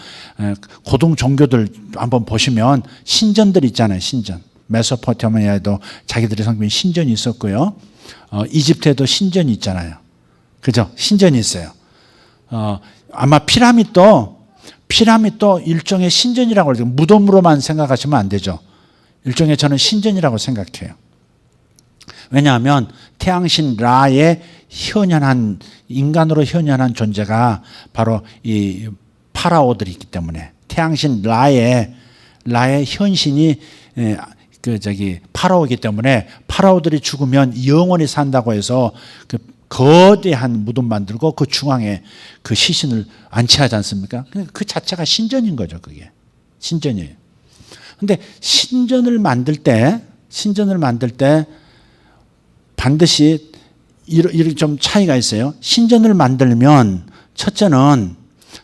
고등 종교들 한번 보시면 신전들 있잖아요. 신전. 메소포타미아에도 자기들의 성경에 신전이 있었고요. 이집트에도 신전이 있잖아요. 그죠? 신전이 있어요. 아마 피라밋도 일종의 신전이라고 그러죠. 무덤으로만 생각하시면 안 되죠. 일종의 저는 신전이라고 생각해요. 왜냐하면 태양신 라의 현현한, 인간으로 현현한 존재가 바로 이 파라오들이 있기 때문에, 태양신 라의 현신이 파라오이기 때문에 파라오들이 죽으면 영원히 산다고 해서 그 거대한 무덤 만들고 그 중앙에 그 시신을 안치하지 않습니까? 그 자체가 신전인 거죠. 그게 신전이에요. 근데 신전을 만들 때 반드시 이렇게 좀 차이가 있어요. 신전을 만들면 첫째는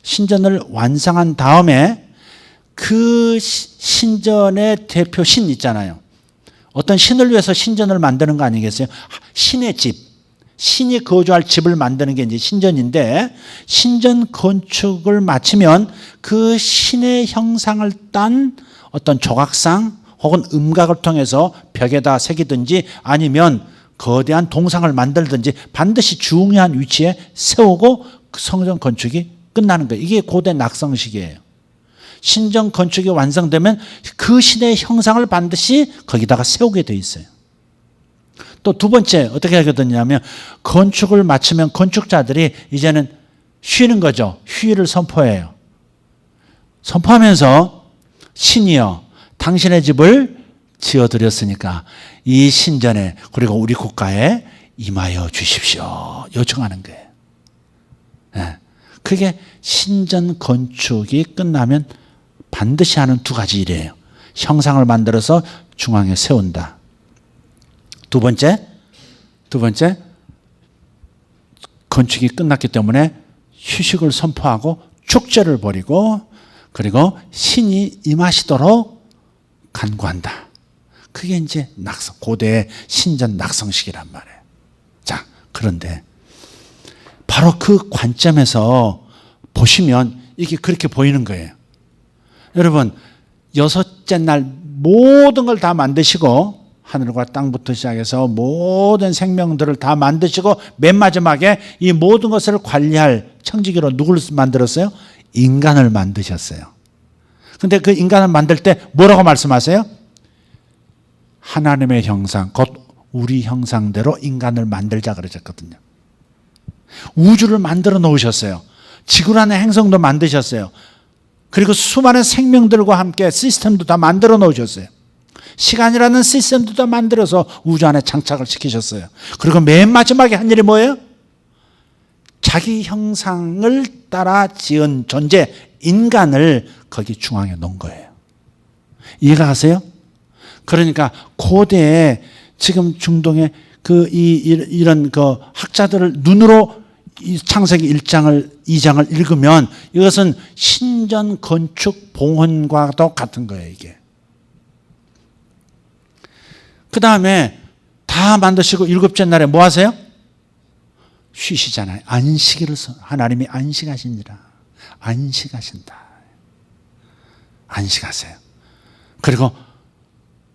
신전을 완성한 다음에 그 신전의 대표 신 있잖아요. 어떤 신을 위해서 신전을 만드는 거 아니겠어요? 신의 집, 신이 거주할 집을 만드는 게 이제 신전인데, 신전 건축을 마치면 그 신의 형상을 딴 어떤 조각상 혹은 음각을 통해서 벽에다 새기든지 아니면 거대한 동상을 만들든지 반드시 중요한 위치에 세우고 그 성전 건축이 끝나는 거예요. 이게 고대 낙성식이에요. 신전 건축이 완성되면 그 신의 형상을 반드시 거기다가 세우게 돼 있어요. 또 두 번째 어떻게 하거든요? 건축을 마치면 건축자들이 이제는 쉬는 거죠. 휴일을 선포해요. 선포하면서 신이여 당신의 집을 지어드렸으니까 이 신전에 그리고 우리 국가에 임하여 주십시오. 요청하는 거예요. 네. 그게 신전 건축이 끝나면 반드시 하는 두 가지 일이에요. 형상을 만들어서 중앙에 세운다. 두 번째 건축이 끝났기 때문에 휴식을 선포하고 축제를 벌이고 그리고 신이 임하시도록 간구한다. 그게 이제 고대 신전 낙성식이란 말이에요. 자, 그런데 바로 그 관점에서 보시면 이게 그렇게 보이는 거예요. 여러분, 6째 날 모든 걸 다 만드시고 하늘과 땅부터 시작해서 모든 생명들을 다 만드시고 맨 마지막에 이 모든 것을 관리할 청지기로 누구를 만들었어요? 인간을 만드셨어요. 근데 그 인간을 만들 때 뭐라고 말씀하세요? 하나님의 형상, 곧 우리 형상대로 인간을 만들자 그러셨거든요. 우주를 만들어 놓으셨어요. 지구라는 행성도 만드셨어요. 그리고 수많은 생명들과 함께 시스템도 다 만들어 놓으셨어요. 시간이라는 시스템도 다 만들어서 우주 안에 장착을 시키셨어요. 그리고 맨 마지막에 한 일이 뭐예요? 자기 형상을 따라 지은 존재, 인간을 거기 중앙에 놓은 거예요. 이해가 가세요? 그러니까 고대에 지금 중동에 이런 학자들을 눈으로 이 창세기 1장을 2장을 읽으면 이것은 신전 건축 봉헌과도 같은 거예요, 이게. 그 다음에 다 만드시고 일곱째 날에 뭐 하세요? 쉬시잖아요. 안식일을 하나님이 안식하시니라. 안식하신다. 안식하세요. 그리고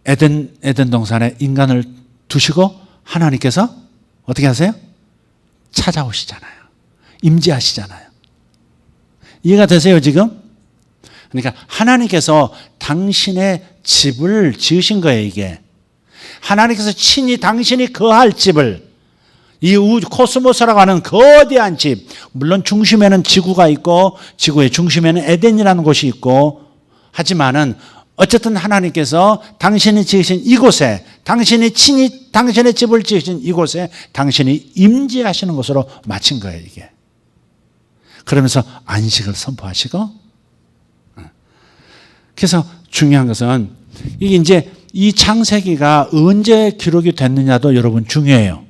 에덴 동산에 인간을 두시고 하나님께서 어떻게 하세요? 찾아오시잖아요. 임재하시잖아요. 이해가 되세요, 지금? 그러니까 하나님께서 당신의 집을 지으신 거예요, 이게. 하나님께서 친히 당신이 거할 집을, 이 코스모스라고 하는 거대한 집, 물론 중심에는 지구가 있고 지구의 중심에는 에덴이라는 곳이 있고, 하지만은 어쨌든 하나님께서 당신이 지으신 이곳에, 당신이 친히 당신의 집을 지으신 이곳에 당신이 임재하시는 것으로 마친 거예요, 이게. 그러면서 안식을 선포하시고, 그래서 중요한 것은 이게 이제 이 창세기가 언제 기록이 됐느냐도 여러분 중요해요.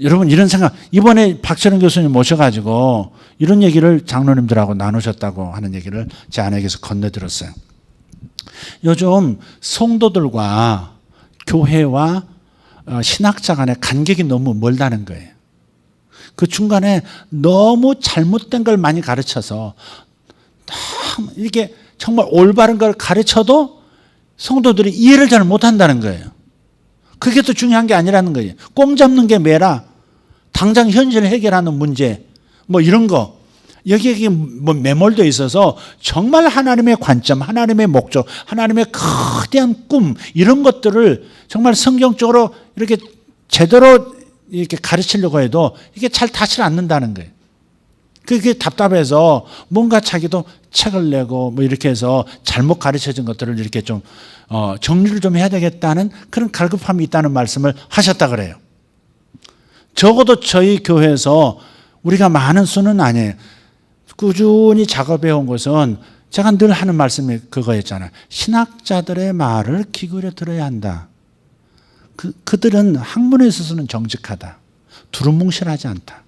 여러분 이런 생각, 이번에 박철영 교수님 모셔가지고 이런 얘기를 장로님들하고 나누셨다고 하는 얘기를 제 아내에게서 건네들었어요. 요즘 성도들과 교회와 신학자 간의 간격이 너무 멀다는 거예요. 그 중간에 너무 잘못된 걸 많이 가르쳐서 이게 정말 올바른 걸 가르쳐도 성도들이 이해를 잘 못한다는 거예요. 그게 더 중요한 게 아니라는 거예요. 꽁 잡는 게 매라. 당장 현실 해결하는 문제 뭐 이런 거 여기에 뭐 매몰되어 있어서 정말 하나님의 관점, 하나님의 목적, 하나님의 거대한 꿈 이런 것들을 정말 성경적으로 이렇게 제대로 이렇게 가르치려고 해도 이게 잘 닿지 않는다는 거예요. 그게 답답해서 뭔가 자기도 책을 내고 뭐 이렇게 해서 잘못 가르쳐진 것들을 이렇게 좀 정리를 좀 해야 되겠다는 그런 갈급함이 있다는 말씀을 하셨다 그래요. 적어도 저희 교회에서 우리가 많은 수는 아니에요. 꾸준히 작업해 온 것은 제가 늘 하는 말씀이 그거였잖아요. 신학자들의 말을 귀 기울여 들어야 한다. 그들은 학문에 있어서는 정직하다. 두루뭉실하지 않다.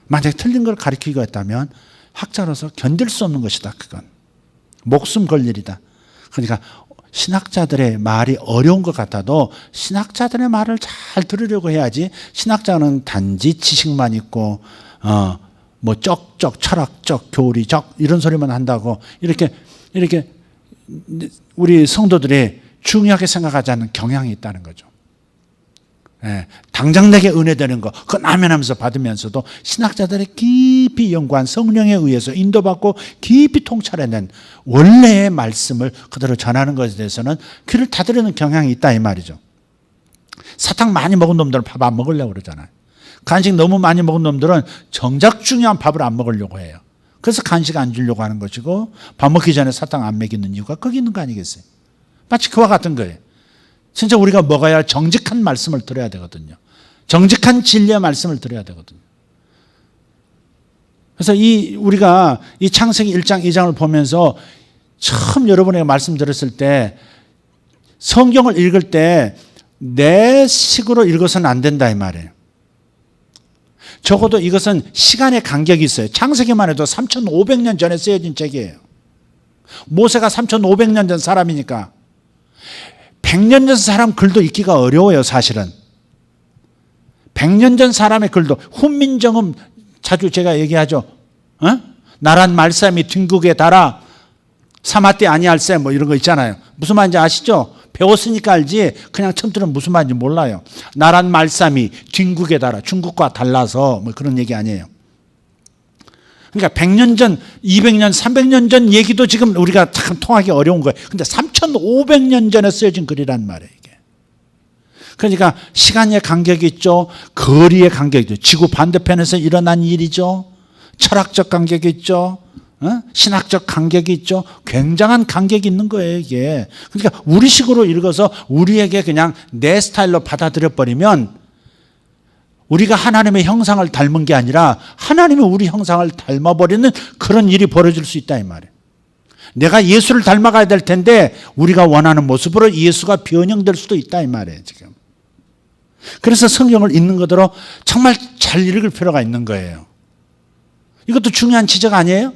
만약에 틀린 걸 가르치고 했다면 학자로서 견딜 수 없는 것이다. 그건 목숨 걸 일이다. 그러니까 신학자들의 말이 어려운 것 같아도 신학자들의 말을 잘 들으려고 해야지. 신학자는 단지 지식만 있고 뭐 쩍쩍 철학적 교리적 이런 소리만 한다고 이렇게 우리 성도들이 중요하게 생각하지 않는 경향이 있다는 거죠. 예, 당장 내게 은혜 되는 거 그거 나면하면서 받으면서도 신학자들의 깊이 연구한 성령에 의해서 인도받고 깊이 통찰해낸 원래의 말씀을 그대로 전하는 것에 대해서는 귀를 닫으려는 경향이 있다 이 말이죠. 사탕 많이 먹은 놈들은 밥 안 먹으려고 그러잖아요. 간식 너무 많이 먹은 놈들은 정작 중요한 밥을 안 먹으려고 해요. 그래서 간식 안 주려고 하는 것이고 밥 먹기 전에 사탕 안 먹이는 이유가 거기 있는 거 아니겠어요? 마치 그와 같은 거예요. 진짜 우리가 먹어야 할 정직한 말씀을 들어야 되거든요. 정직한 진리의 말씀을 들어야 되거든요. 그래서 우리가 이 창세기 1장, 2장을 보면서 처음 여러분에게 말씀 들었을 때 성경을 읽을 때 내 식으로 읽어서는 안 된다 이 말이에요. 적어도 이것은 시간의 간격이 있어요. 창세기만 해도 3,500년 전에 쓰여진 책이에요. 모세가 3,500년 전 사람이니까 100년 전 사람 글도 읽기가 어려워요, 사실은. 100년 전 사람의 글도 훈민정음 자주 제가 얘기하죠. 나란 말씀이 뒷국에 달아 사마띠 아니할세 뭐 이런 거 있잖아요. 무슨 말인지 아시죠? 배웠으니까 알지 그냥 처음 들으면 무슨 말인지 몰라요. 나란 말씀이 뒷국에 달아 중국과 달라서 뭐 그런 얘기 아니에요. 그러니까 100년 전, 200년, 300년 전 얘기도 지금 우리가 참 통하기 어려운 거예요. 근데 3,500년 전에 쓰여진 글이란 말이에요, 이게. 그러니까 시간의 간격이 있죠. 거리의 간격이 있죠. 지구 반대편에서 일어난 일이죠. 철학적 간격이 있죠. 신학적 간격이 있죠. 굉장한 간격이 있는 거예요, 이게. 그러니까 우리식으로 읽어서 우리에게 그냥 내 스타일로 받아들여 버리면 우리가 하나님의 형상을 닮은 게 아니라 하나님이 우리 형상을 닮아버리는 그런 일이 벌어질 수 있다 이 말이에요. 내가 예수를 닮아가야 될 텐데 우리가 원하는 모습으로 예수가 변형될 수도 있다 이 말이에요 지금. 그래서 성경을 읽는 그대로 정말 잘 읽을 필요가 있는 거예요. 이것도 중요한 지적 아니에요?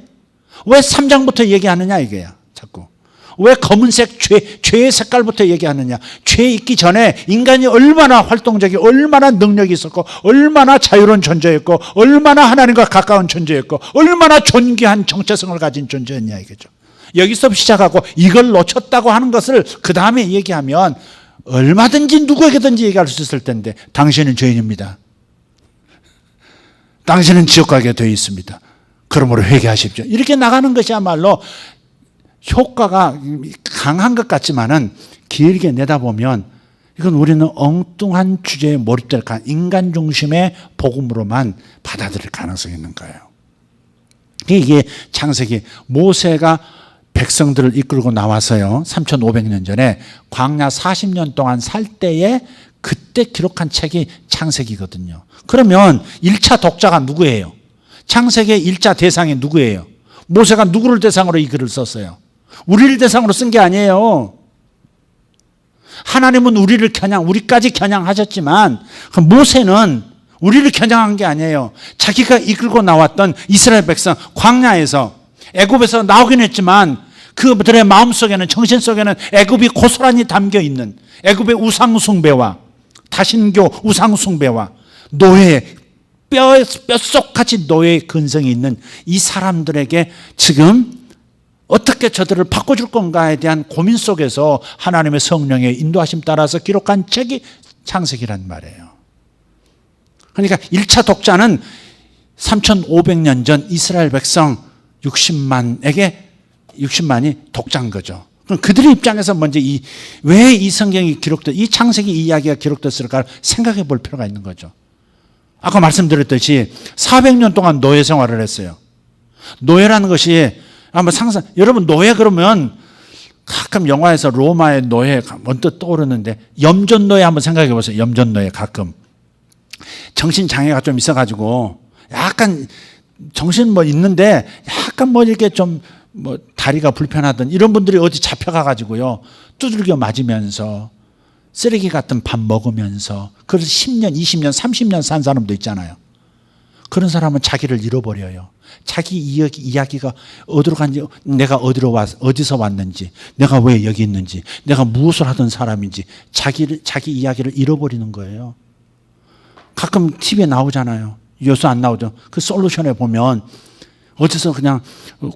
왜 3장부터 얘기하느냐 이게야 자꾸. 왜 검은색 죄의 색깔부터 얘기하느냐. 죄 있기 전에 인간이 얼마나 활동적이고 얼마나 능력이 있었고 얼마나 자유로운 존재였고 얼마나 하나님과 가까운 존재였고 얼마나 존귀한 정체성을 가진 존재였냐 이거죠. 여기서 시작하고 이걸 놓쳤다고 하는 것을 그 다음에 얘기하면 얼마든지 누구에게든지 얘기할 수 있을 텐데 당신은 죄인입니다. 당신은 지옥 가게 되어 있습니다. 그러므로 회개하십시오. 이렇게 나가는 것이야말로 효과가 강한 것 같지만은 길게 내다보면 이건 우리는 엉뚱한 주제에 몰입될 인간 중심의 복음으로만 받아들일 가능성이 있는 거예요. 이게 창세기 모세가 백성들을 이끌고 나와서요 3500년 전에 광야 40년 동안 살 때에 그때 기록한 책이 창세기거든요. 그러면 1차 독자가 누구예요? 창세기의 1차 대상이 누구예요? 모세가 누구를 대상으로 이 글을 썼어요? 우리를 대상으로 쓴 게 아니에요. 하나님은 우리까지 겨냥하셨지만 모세는 우리를 겨냥한 게 아니에요. 자기가 이끌고 나왔던 이스라엘 백성 광야에서 애굽에서 나오긴 했지만 그들의 마음속에는 정신 속에는 애굽이 고스란히 담겨 있는 애굽의 우상 숭배와 다신교 우상 숭배와 노예 뼛속같이 노예의 근성이 있는 이 사람들에게 지금 어떻게 저들을 바꿔줄 건가에 대한 고민 속에서 하나님의 성령의 인도하심 따라서 기록한 책이 창세기란 말이에요. 그러니까 1차 독자는 3500년 전 이스라엘 백성 60만이 독자인 거죠. 그럼 그들의 입장에서 먼저 왜 이 성경이 이 창세기 이야기가 기록됐을까 생각해 볼 필요가 있는 거죠. 아까 말씀드렸듯이 400년 동안 노예 생활을 했어요. 노예라는 것이 한번 여러분 노예 그러면 가끔 영화에서 로마의 노예 언뜻 떠오르는데 염전노예 한번 생각해 보세요. 염전노예 가끔 정신장애가 좀 있어가지고 약간 정신 있는데 약간 이렇게 좀 다리가 불편하던 이런 분들이 어디 잡혀가가지고요 두들겨 맞으면서 쓰레기 같은 밥 먹으면서 그래서 10년, 20년, 30년 산 사람도 있잖아요. 그런 사람은 자기를 잃어버려요. 자기 이야기가 어디로 간지, 내가 어디서 왔는지, 내가 왜 여기 있는지, 내가 무엇을 하던 사람인지 자기 이야기를 잃어버리는 거예요. 가끔 TV에 나오잖아요. 요새 안 나오죠. 그 솔루션에 보면 어디서 그냥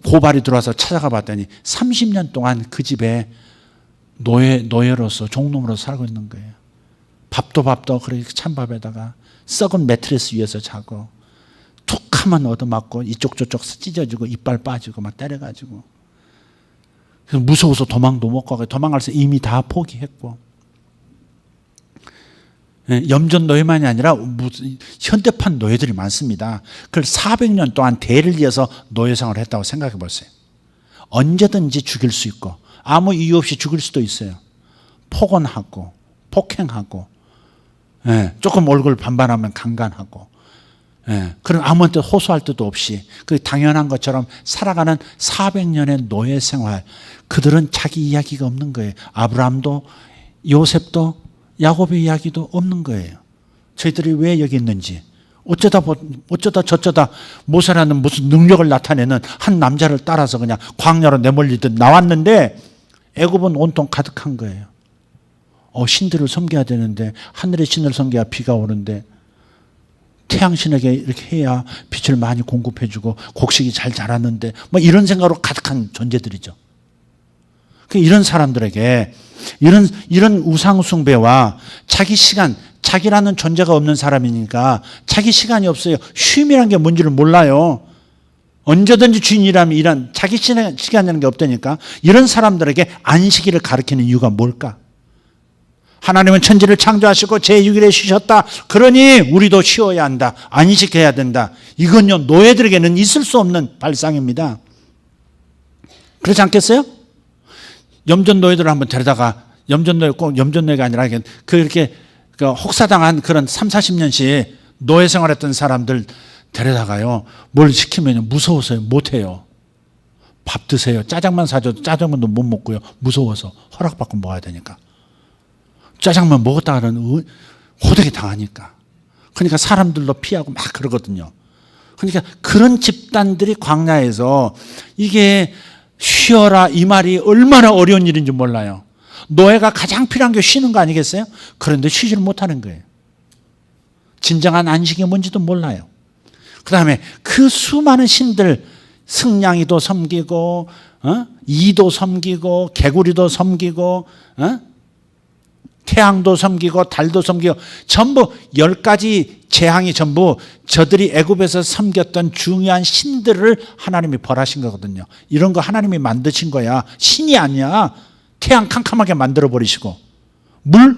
고발이 들어와서 찾아가 봤더니 30년 동안 그 집에 노예로서 종놈으로서 살고 있는 거예요. 밥도 그렇게 찬밥에다가 썩은 매트리스 위에서 자고 툭 하면 얻어맞고 이쪽 저쪽 찢어지고 이빨 빠지고 막 때려가지고 그래서 무서워서 도망도 못 가고 도망갈 때 이미 다 포기했고 염전 노예만이 아니라 현대판 노예들이 많습니다. 그걸 400년 동안 대를 이어서 노예 생활을 했다고 생각해 보세요. 언제든지 죽일 수 있고 아무 이유 없이 죽일 수도 있어요. 폭언하고 폭행하고 조금 얼굴 반반하면 강간하고 그런 아무한테 호소할 뜻도 없이 그 당연한 것처럼 살아가는 400년의 노예 생활. 그들은 자기 이야기가 없는 거예요. 아브라함도 요셉도 야곱의 이야기도 없는 거예요. 저희들이 왜 여기 있는지 어쩌다 저쩌다 모세라는 무슨 능력을 나타내는 한 남자를 따라서 그냥 광야로 내몰리듯 나왔는데 애굽은 온통 가득한 거예요. 신들을 섬겨야 되는데 하늘의 신을 섬겨야 비가 오는데 태양신에게 이렇게 해야 빛을 많이 공급해주고 곡식이 잘 자랐는데 이런 생각으로 가득한 존재들이죠. 이런 사람들에게 이런 우상 숭배와 자기 시간, 자기라는 존재가 없는 사람이니까 자기 시간이 없어요. 쉼이란 게 뭔지를 몰라요. 언제든지 주인이라면 자기 시간이라는 게 없다니까. 이런 사람들에게 안식일을 가르치는 이유가 뭘까? 하나님은 천지를 창조하시고 제6일에 쉬셨다. 그러니 우리도 쉬어야 한다. 안식해야 된다. 이건요 노예들에게는 있을 수 없는 발상입니다. 그렇지 않겠어요? 염전 노예들을 한번 데려다가 꼭 염전노예가 아니라 그렇게 혹사당한 그런 30-40년씩 노예 생활했던 사람들 데려다가요 뭘 시키면 무서워서요 못해요. 밥 드세요. 짜장면 사줘도 짜장면도 못 먹고요. 무서워서 허락받고 먹어야 되니까. 짜장면 먹었다가는 호되게 당하니까. 그러니까 사람들도 피하고 막 그러거든요. 그러니까 그런 집단들이 광야에서 이게 쉬어라 이 말이 얼마나 어려운 일인지 몰라요. 노예가 가장 필요한 게 쉬는 거 아니겠어요? 그런데 쉬지를 못하는 거예요. 진정한 안식이 뭔지도 몰라요. 그 다음에 그 수많은 신들, 승냥이도 섬기고 이도 섬기고 개구리도 섬기고 태양도 섬기고 달도 섬기고 전부 10가지 재앙이 전부 저들이 애굽에서 섬겼던 중요한 신들을 하나님이 벌하신 거거든요. 이런 거 하나님이 만드신 거야. 신이 아니야. 태양 캄캄하게 만들어버리시고 물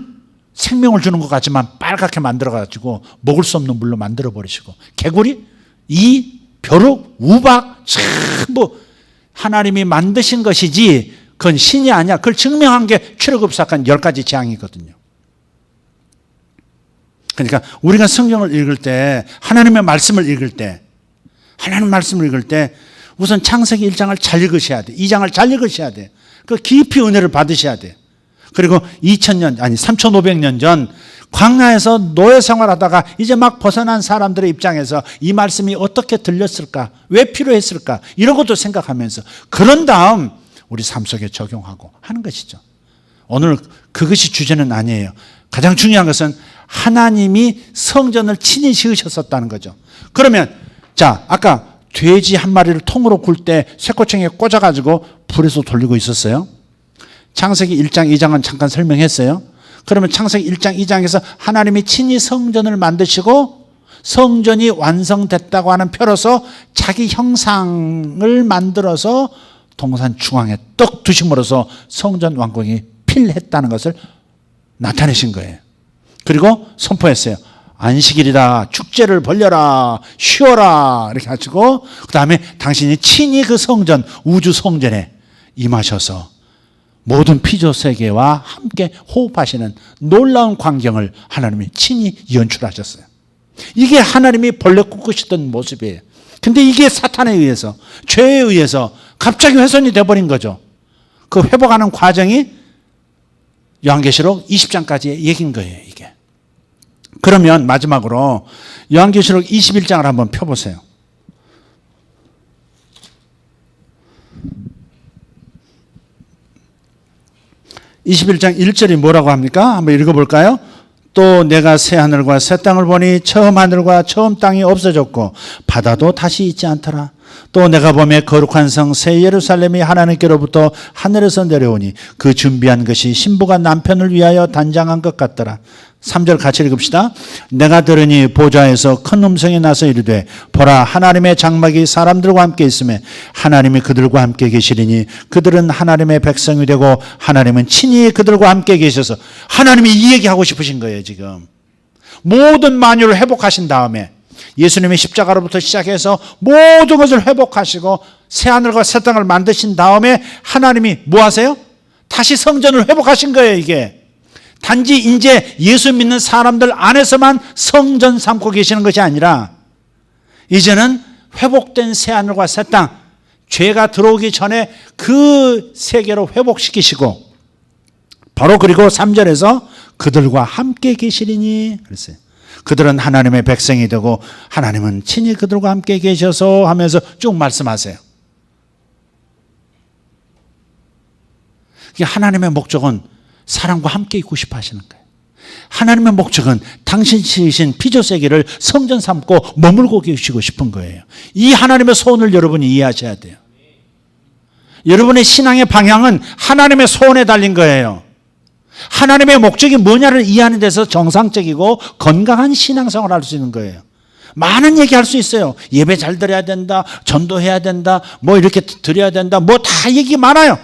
생명을 주는 것 같지만 빨갛게 만들어가지고 먹을 수 없는 물로 만들어버리시고 개구리, 이, 벼룩, 우박 전부 하나님이 만드신 것이지 그건 신이 아니야. 그걸 증명한 게 출애굽사건 10가지 재앙이거든요. 그러니까 우리가 성경을 읽을 때 하나님의 말씀을 읽을 때 하나님 말씀을 읽을 때 우선 창세기 1장을 잘 읽으셔야 돼. 2장을 잘 읽으셔야 돼. 그 깊이 은혜를 받으셔야 돼. 그리고 3,500년 전 광야에서 노예 생활하다가 이제 막 벗어난 사람들의 입장에서 이 말씀이 어떻게 들렸을까? 왜 필요했을까? 이런 것도 생각하면서 그런 다음 우리 삶 속에 적용하고 하는 것이죠. 오늘 그것이 주제는 아니에요. 가장 중요한 것은 하나님이 성전을 친히 지으셨었다는 거죠. 그러면 자, 아까 돼지 한 마리를 통으로 굴 때 쇠꼬챙이에 꽂아가지고 불에서 돌리고 있었어요. 창세기 1장, 2장은 잠깐 설명했어요. 그러면 창세기 1장, 2장에서 하나님이 친히 성전을 만드시고 성전이 완성됐다고 하는 표로서 자기 형상을 만들어서 동산 중앙에 떡 두심으로써 성전 완공이 필했다는 것을 나타내신 거예요. 그리고 선포했어요. 안식일이다. 축제를 벌려라. 쉬어라. 이렇게 하시고 그 다음에 당신이 친히 그 성전, 우주 성전에 임하셔서 모든 피조 세계와 함께 호흡하시는 놀라운 광경을 하나님이 친히 연출하셨어요. 이게 하나님이 본래 꿈꾸시던 모습이에요. 근데 이게 사탄에 의해서, 죄에 의해서 갑자기 훼손이 돼버린 거죠. 그 회복하는 과정이 요한계시록 20장까지의 얘기인 거예요, 이게. 그러면 마지막으로 요한계시록 21장을 한번 펴보세요. 21장 1절이 뭐라고 합니까? 한번 읽어볼까요? 또 내가 새 하늘과 새 땅을 보니 처음 하늘과 처음 땅이 없어졌고 바다도 다시 있지 않더라. 또 내가 보매 거룩한 성 새 예루살렘이 하나님께로부터 하늘에서 내려오니 그 준비한 것이 신부가 남편을 위하여 단장한 것 같더라. 3절 같이 읽읍시다. 내가 들으니 보좌에서 큰 음성이 나서 이르되 보라 하나님의 장막이 사람들과 함께 있으며 하나님이 그들과 함께 계시리니 그들은 하나님의 백성이 되고 하나님은 친히 그들과 함께 계셔서 하나님이 이 얘기하고 싶으신 거예요. 지금 모든 만유를 회복하신 다음에 예수님이 십자가로부터 시작해서 모든 것을 회복하시고 새하늘과 새 땅을 만드신 다음에 하나님이 뭐 하세요? 다시 성전을 회복하신 거예요. 이게 단지 이제 예수 믿는 사람들 안에서만 성전 삼고 계시는 것이 아니라 이제는 회복된 새하늘과 새 땅, 죄가 들어오기 전에 그 세계로 회복시키시고 바로 그리고 3절에서 그들과 함께 계시리니 그랬어요. 그들은 하나님의 백성이 되고 하나님은 친히 그들과 함께 계셔서 하면서 쭉 말씀하세요. 하나님의 목적은 사람과 함께 있고 싶어 하시는 거예요. 하나님의 목적은 당신 지으신 피조세계를 성전 삼고 머물고 계시고 싶은 거예요. 이 하나님의 소원을 여러분이 이해하셔야 돼요. 여러분의 신앙의 방향은 하나님의 소원에 달린 거예요. 하나님의 목적이 뭐냐를 이해하는 데서 정상적이고 건강한 신앙생활을 할 수 있는 거예요. 많은 얘기할 수 있어요. 예배 잘 드려야 된다, 전도해야 된다, 뭐 이렇게 드려야 된다, 뭐 다 얘기 많아요.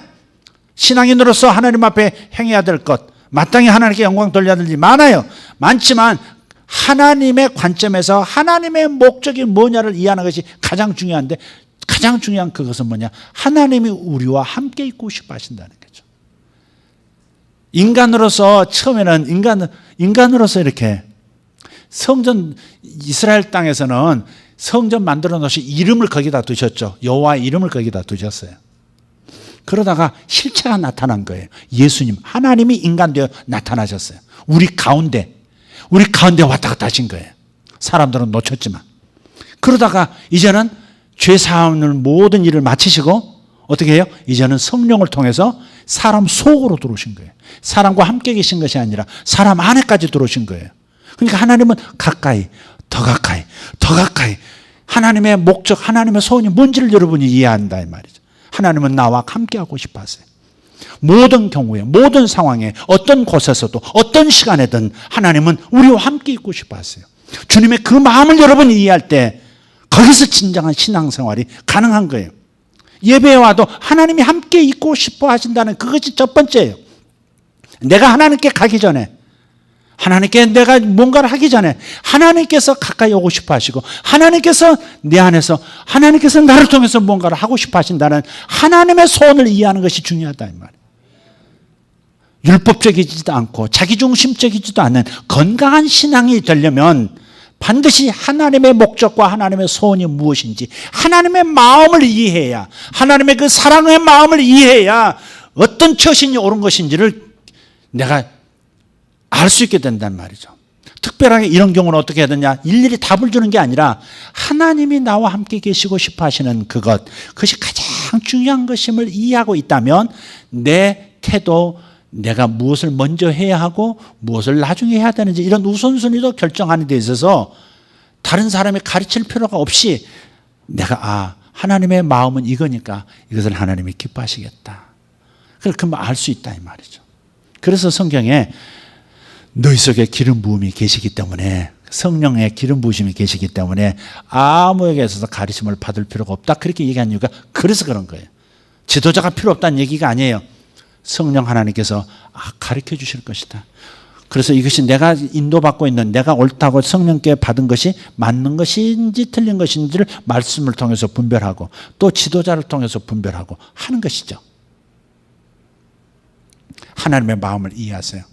신앙인으로서 하나님 앞에 행해야 될 것, 마땅히 하나님께 영광 돌려야 될 일이 많아요. 많지만 하나님의 관점에서 하나님의 목적이 뭐냐를 이해하는 것이 가장 중요한데 가장 중요한 그것은 뭐냐? 하나님이 우리와 함께 있고 싶어 하신다는 거죠. 인간으로서 처음에는 인간으로서 이렇게 성전 이스라엘 땅에서는 성전 만들어 놓으시 이름을 거기다 두셨죠. 여호와 이름을 거기다 두셨어요. 그러다가 실체가 나타난 거예요. 예수님, 하나님이 인간 되어 나타나셨어요. 우리 가운데. 우리 가운데 왔다 갔다 하신 거예요. 사람들은 놓쳤지만. 그러다가 이제는 죄사함을 모든 일을 마치시고 어떻게 해요? 이제는 성령을 통해서 사람 속으로 들어오신 거예요. 사람과 함께 계신 것이 아니라 사람 안에까지 들어오신 거예요. 그러니까 하나님은 가까이, 더 가까이, 더 가까이. 하나님의 목적, 하나님의 소원이 뭔지를 여러분이 이해한다 이 말이죠. 하나님은 나와 함께하고 싶어 하세요. 모든 경우에, 모든 상황에, 어떤 곳에서도, 어떤 시간에든 하나님은 우리와 함께 있고 싶어 하세요. 주님의 그 마음을 여러분이 이해할 때 거기서 진정한 신앙생활이 가능한 거예요. 예배에 와도 하나님이 함께 있고 싶어 하신다는 그것이 첫 번째예요. 내가 하나님께 가기 전에, 하나님께 내가 뭔가를 하기 전에 하나님께서 가까이 오고 싶어 하시고 하나님께서 내 안에서 하나님께서 나를 통해서 뭔가를 하고 싶어 하신다는 하나님의 소원을 이해하는 것이 중요하다 이 말이에요. 율법적이지도 않고 자기중심적이지도 않은 건강한 신앙이 되려면 반드시 하나님의 목적과 하나님의 소원이 무엇인지 하나님의 마음을 이해해야, 하나님의 그 사랑의 마음을 이해해야 어떤 처신이 옳은 것인지를 내가 알 수 있게 된단 말이죠. 특별하게 이런 경우는 어떻게 해야 되냐? 일일이 답을 주는 게 아니라 하나님이 나와 함께 계시고 싶어 하시는 그것이 가장 중요한 것임을 이해하고 있다면 내 태도, 내가 무엇을 먼저 해야 하고 무엇을 나중에 해야 되는지 이런 우선순위도 결정하는 데 있어서 다른 사람이 가르칠 필요가 없이 내가 하나님의 마음은 이거니까 이것을 하나님이 기뻐하시겠다. 그렇게 알 수 있다 이 말이죠. 그래서 성경에 너희 속에 기름 부음이 계시기 때문에, 성령의 기름 부으심이 계시기 때문에 아무에게 있어서 가르침을 받을 필요가 없다. 그렇게 얘기한 이유가 그래서 그런 거예요. 지도자가 필요 없다는 얘기가 아니에요. 성령 하나님께서 가르쳐 주실 것이다. 그래서 이것이 내가 인도받고 있는, 내가 옳다고 성령께 받은 것이 맞는 것인지 틀린 것인지를 말씀을 통해서 분별하고 또 지도자를 통해서 분별하고 하는 것이죠. 하나님의 마음을 이해하세요.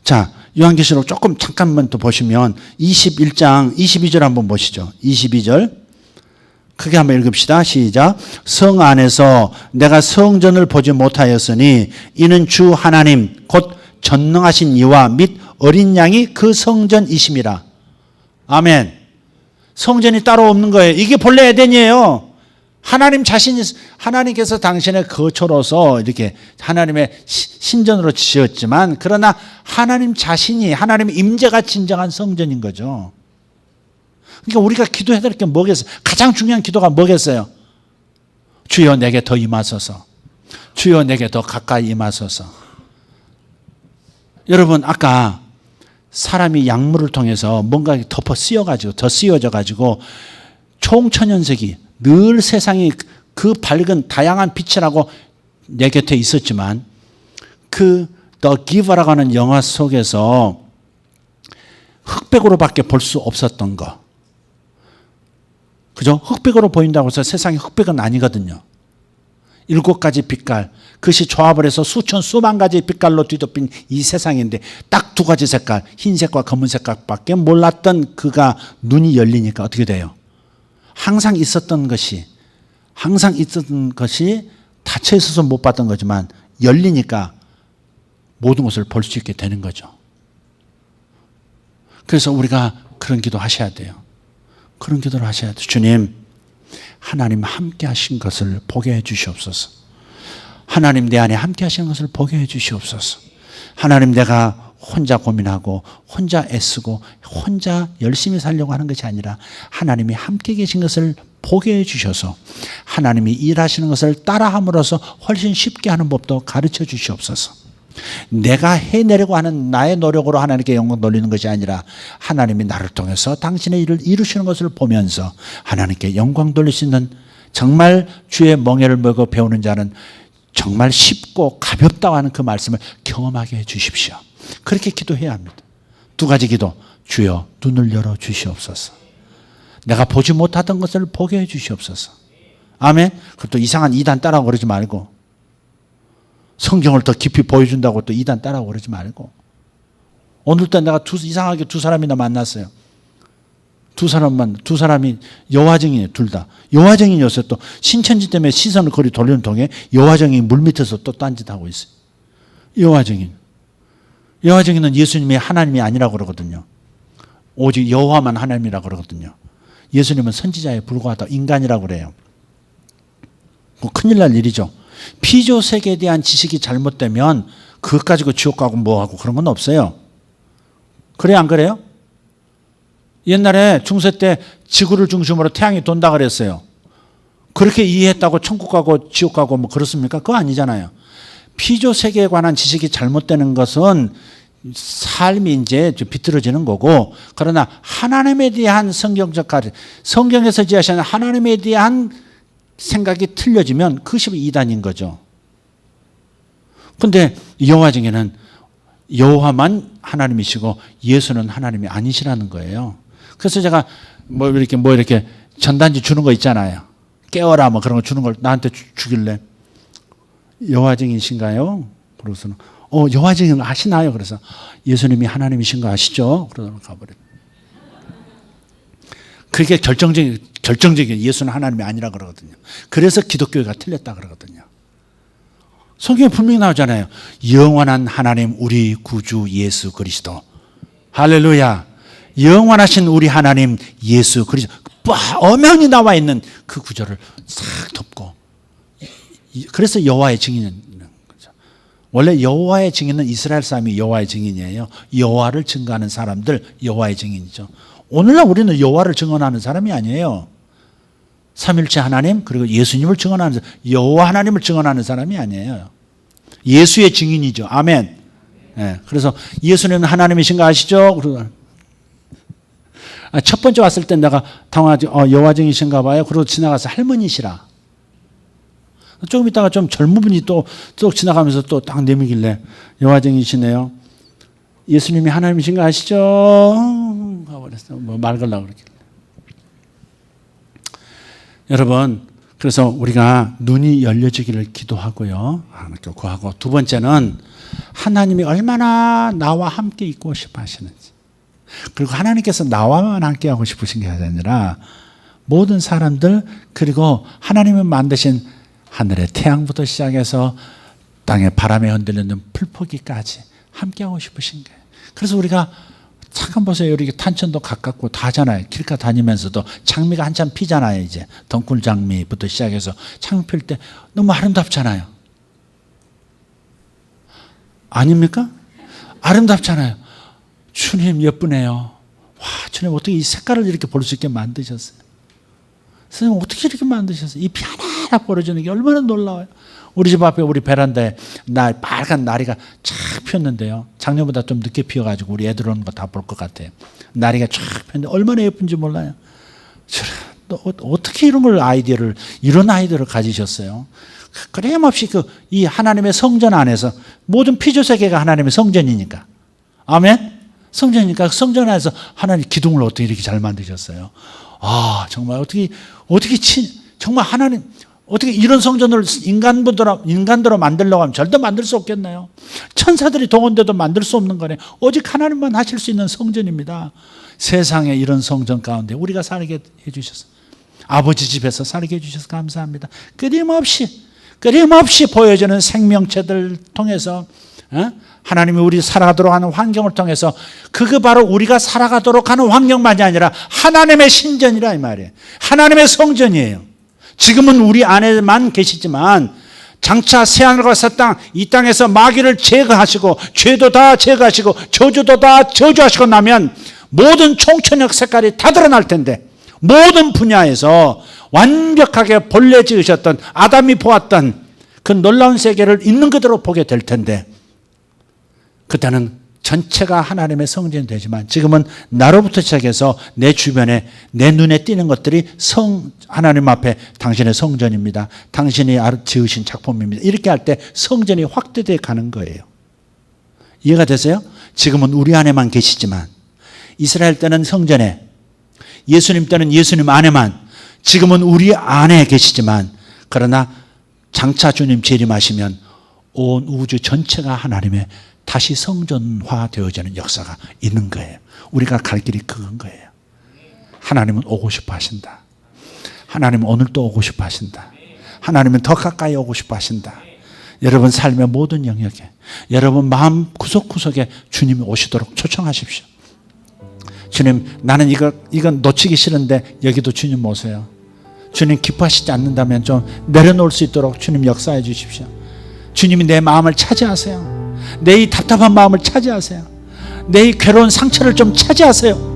자, 요한계시록 조금 잠깐만 더 보시면 21장 22절 한번 보시죠. 22절 크게 한번 읽읍시다. 시작. 성 안에서 내가 성전을 보지 못하였으니 이는 주 하나님 곧 전능하신 이와 및 어린 양이 그 성전이심이라. 아멘. 성전이 따로 없는 거예요. 이게 본래 에덴이에요. 하나님 자신이, 하나님께서 당신의 거처로서 이렇게 하나님의 신전으로 지었지만 그러나 하나님 자신이, 하나님의 임재가 진정한 성전인 거죠. 그러니까 우리가 기도해야 될 게 뭐겠어요? 가장 중요한 기도가 뭐겠어요? 주여 내게 더 임하소서. 주여 내게 더 가까이 임하소서. 여러분 아까 사람이 약물을 통해서 뭔가 덮어 씌워가지고 더 씌워져가지고 총천연색이 늘 세상이 그 밝은 다양한 빛이라고 내 곁에 있었지만 그 The Giver라고 하는 영화 속에서 흑백으로밖에 볼 수 없었던 거. 그죠? 흑백으로 보인다고 해서 세상이 흑백은 아니거든요. 7가지 빛깔, 그것이 조합을 해서 수만 가지 빛깔로 뒤덮인 이 세상인데 딱 2가지 색깔, 흰색과 검은색밖에 몰랐던 그가 눈이 열리니까 어떻게 돼요? 항상 있었던 것이 닫혀 있어서 못 봤던 거지만 열리니까 모든 것을 볼 수 있게 되는 거죠. 그래서 우리가 그런 기도 하셔야 돼요. 그런 기도를 하셔야 돼요. 주님, 하나님 함께 하신 것을 보게 해 주시옵소서. 하나님 내 안에 함께 하신 것을 보게 해 주시옵소서. 하나님 내가 혼자 고민하고 혼자 애쓰고 혼자 열심히 살려고 하는 것이 아니라 하나님이 함께 계신 것을 보게 해 주셔서 하나님이 일하시는 것을 따라함으로써 훨씬 쉽게 하는 법도 가르쳐 주시옵소서. 내가 해내려고 하는 나의 노력으로 하나님께 영광 돌리는 것이 아니라 하나님이 나를 통해서 당신의 일을 이루시는 것을 보면서 하나님께 영광 돌릴 수 있는, 정말 주의 멍에를 먹어 배우는 자는 정말 쉽고 가볍다고 하는 그 말씀을 경험하게 해 주십시오. 그렇게 기도해야 합니다. 2가지 기도. 주여 눈을 열어 주시옵소서. 내가 보지 못하던 것을 보게 해 주시옵소서. 아멘. 그것도 이상한 이단 따라오고 그러지 말고, 성경을 더 깊이 보여준다고 또 이단 따라오고 그러지 말고. 오늘도 내가 이상하게 2사람이나 만났어요. 두 사람이 여화정이에요. 둘 다 여화정이었어요. 또 신천지 때문에 시선을 거리 돌리는 통에 여화정이 물밑에서 또 딴짓하고 있어요. 여화정인. 여호와 증인은 예수님이 하나님이 아니라고 그러거든요. 오직 여호와만 하나님이라고 그러거든요. 예수님은 선지자에 불과하다, 인간이라고 그래요. 큰일 날 일이죠. 피조세계에 대한 지식이 잘못되면 그것 가지고 지옥 가고 뭐하고 그런 건 없어요. 그래요, 안 그래요? 옛날에 중세 때 지구를 중심으로 태양이 돈다 그랬어요. 그렇게 이해했다고 천국 가고 지옥 가고 뭐 그렇습니까? 그거 아니잖아요. 피조세계에 관한 지식이 잘못되는 것은 삶이 이제 비틀어지는 거고, 그러나 하나님에 대한 성경적 가르, 성경에서 지하시는 하나님에 대한 생각이 틀려지면 그것이 이단인 거죠. 근데 여호와 중에는 여호와만 하나님이시고 예수는 하나님이 아니시라는 거예요. 그래서 제가 뭐 이렇게 전단지 주는 거 있잖아요. 깨워라 뭐 그런 거 주는 걸 나한테 주길래 여호와 증인이신가요? 그러고서는 여호와 증인 아시나요? 그래서 예수님이 하나님이신 거 아시죠? 그러다 가버려. 그게 결정적인 예수는 하나님이 아니라 그러거든요. 그래서 기독교가 틀렸다 그러거든요. 성경에 분명히 나오잖아요. 영원한 하나님 우리 구주 예수 그리스도. 할렐루야. 영원하신 우리 하나님 예수 그리스도. 엄연히 나와 있는 그 구절을 싹 덮고. 그래서 여호와의 증인은 거죠. 원래 여호와의 증인은 이스라엘 사람이 여호와의 증인이에요. 여호와를 증거하는 사람들 여호와의 증인이죠. 오늘날 우리는 여호와를 증언하는 사람이 아니에요. 삼일체 하나님 그리고 예수님을 증언하는 여호와 하나님을 증언하는 사람이 아니에요. 예수의 증인이죠. 아멘. 네, 그래서 예수님은 하나님이신가 아시죠? 첫 번째 왔을 때 내가 당황하지. 여호와 증인이신가 봐요. 그러고 지나가서 할머니시라. 조금 있다가 좀 젊은 분이 또 지나가면서 또 딱 내밀길래 여호와 증인이시네요. 예수님이 하나님이신가 아시죠? 가버렸어. 뭐 말 걸라고 그러길래. 여러분, 그래서 우리가 눈이 열려지기를 기도하고요. 하나님께 구하고, 두 번째는 하나님이 얼마나 나와 함께 있고 싶어 하시는지. 그리고 하나님께서 나와만 함께 하고 싶으신 게 아니라 모든 사람들, 그리고 하나님이 만드신 하늘의 태양부터 시작해서 땅의 바람에 흔들리는 풀포기까지 함께 하고 싶으신 거예요. 그래서 우리가 잠깐 보세요. 이렇게 탄천도 가깝고 다잖아요. 길가 다니면서도 장미가 한참 피잖아요. 이제 덩굴장미부터 시작해서 장미 필 때 너무 아름답잖아요. 아닙니까? 아름답잖아요. 주님 예쁘네요. 와, 주님 어떻게 이 색깔을 이렇게 볼 수 있게 만드셨어요? 선생님 어떻게 이렇게 만드셨어요? 잎이 하나하나 벌어지는 게 얼마나 놀라워요. 우리 집 앞에 우리 베란다에 빨간 나리가 쫙 피었는데요. 작년보다 좀 늦게 피어가지고 우리 애들 오는 거 다 볼 것 같아요. 나리가 쫙 피었는데 얼마나 예쁜지 몰라요. 어떻게 이런 아이디어를 가지셨어요? 끊임없이 이 하나님의 성전 안에서 모든 피조세계가 하나님의 성전이니까. 아멘? 성전이니까 성전 안에서 하나님 기둥을 어떻게 이렇게 잘 만드셨어요? 아, 정말 정말 하나님, 어떻게 이런 성전을 인간대로 만들려고 하면 절대 만들 수 없겠나요? 천사들이 동원돼도 만들 수 없는 거네. 오직 하나님만 하실 수 있는 성전입니다. 세상에 이런 성전 가운데 우리가 살게 해주셔서, 아버지 집에서 살게 해주셔서 감사합니다. 끊임없이 보여주는 생명체들 통해서 하나님이 우리 살아가도록 하는 환경을 통해서, 그거 바로 우리가 살아가도록 하는 환경만이 아니라 하나님의 신전이라 이 말이에요. 하나님의 성전이에요. 지금은 우리 안에만 계시지만 장차 새하늘과 새 땅, 이 땅에서 마귀를 제거하시고 죄도 다 제거하시고 저주도 다 저주하시고 나면 모든 총천역 색깔이 다 드러날 텐데, 모든 분야에서 완벽하게 본래 지으셨던 아담이 보았던 그 놀라운 세계를 있는 그대로 보게 될 텐데, 그때는 전체가 하나님의 성전이 되지만 지금은 나로부터 시작해서 내 주변에 내 눈에 띄는 것들이 하나님 앞에 당신의 성전입니다. 당신이 지으신 작품입니다. 이렇게 할 때 성전이 확대되어 가는 거예요. 이해가 되세요? 지금은 우리 안에만 계시지만 이스라엘 때는 성전에, 예수님 때는 예수님 안에만, 지금은 우리 안에 계시지만, 그러나 장차 주님 재림하시면 온 우주 전체가 하나님의 다시 성전화 되어지는 역사가 있는 거예요. 우리가 갈 길이 그건 거예요. 하나님은 오고 싶어 하신다. 하나님은 오늘 또 오고 싶어 하신다. 하나님은 더 가까이 오고 싶어 하신다. 여러분 삶의 모든 영역에, 여러분 마음 구석구석에 주님이 오시도록 초청하십시오. 주님, 나는 이건 놓치기 싫은데 여기도 주님 오세요. 주님 기뻐하시지 않는다면 좀 내려놓을 수 있도록 주님 역사해 주십시오. 주님이 내 마음을 차지하세요. 내 이 답답한 마음을 차지하세요. 내 이 괴로운 상처를 좀 차지하세요.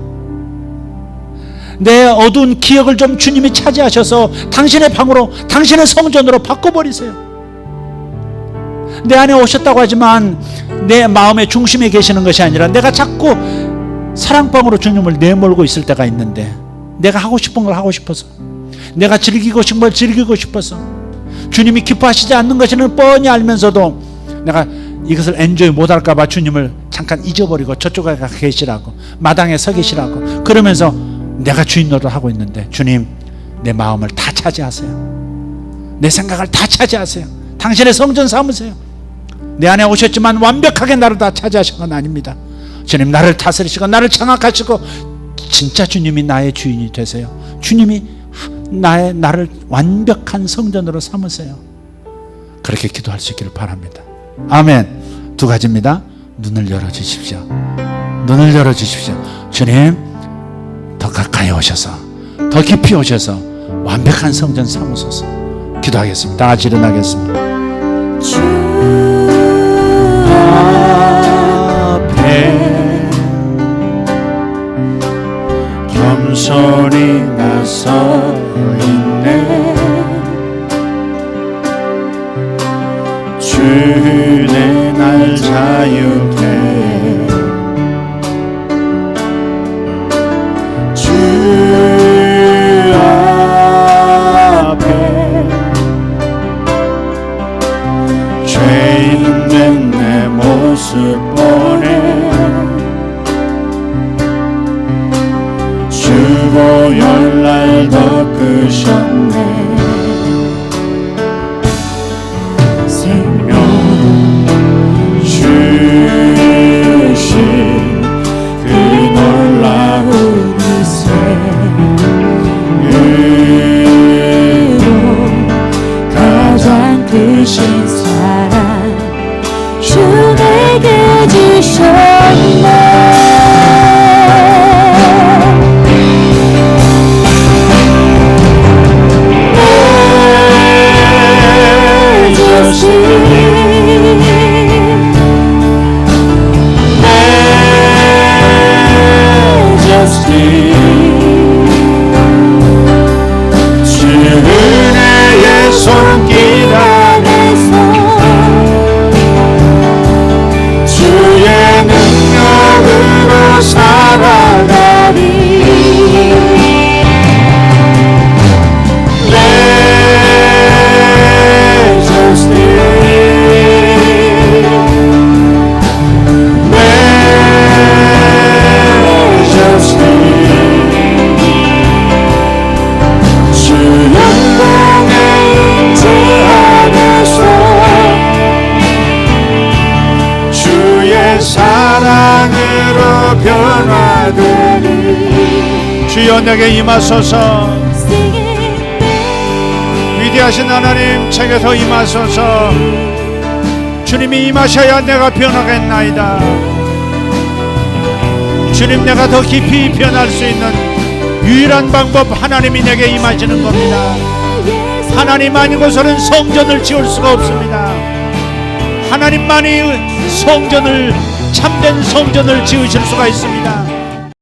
내 어두운 기억을 좀 주님이 차지하셔서 당신의 방으로, 당신의 성전으로 바꿔버리세요. 내 안에 오셨다고 하지만 내 마음의 중심에 계시는 것이 아니라 내가 자꾸 사랑방으로 주님을 내몰고 있을 때가 있는데, 내가 하고 싶은 걸 하고 싶어서, 내가 즐기고 싶은 걸 즐기고 싶어서, 주님이 기뻐하시지 않는 것은 뻔히 알면서도 내가 이것을 엔조이 못할까 봐 주님을 잠깐 잊어버리고 저쪽에 가 계시라고, 마당에 서 계시라고 그러면서 내가 주인 노릇을 하고 있는데, 주님, 내 마음을 다 차지하세요. 내 생각을 다 차지하세요. 당신의 성전 삼으세요. 내 안에 오셨지만 완벽하게 나를 다 차지하신 건 아닙니다. 주님, 나를 다스리시고 나를 장악하시고 진짜 주님이 나의 주인이 되세요. 주님이 나를 완벽한 성전으로 삼으세요. 그렇게 기도할 수 있기를 바랍니다. 아멘. 두 가지입니다. 눈을 열어주십시오. 눈을 열어주십시오. 주님, 더 가까이 오셔서, 더 깊이 오셔서 완벽한 성전 삼으소서. 기도하겠습니다. 다 같이 일어나겠습니다. 주 앞에 겸손히 나서 있네. 주 내 날 자유케 주 앞에 죄인 된 내 모습 보내 주고 열날 덮으셨네. 생명 주신 그 놀라운 이세 의로 가장 크신 사랑 주 내게 주셨네. 주은혜의 손길 안에서 주의 능력으로 살아가리. 사랑으로 변화되리. 주여 내게 임하소서. 위대하신 하나님 제게서 임하소서. 주님이 임하셔야 내가 변하겠나이다. 주님, 내가 더 깊이 변할 수 있는 유일한 방법, 하나님이 내게 임하시는 겁니다. 하나님 아니고서는 성전을 지을 수가 없습니다. 하나님만이 성전을, 참된 성전을 지으실 수가 있습니다.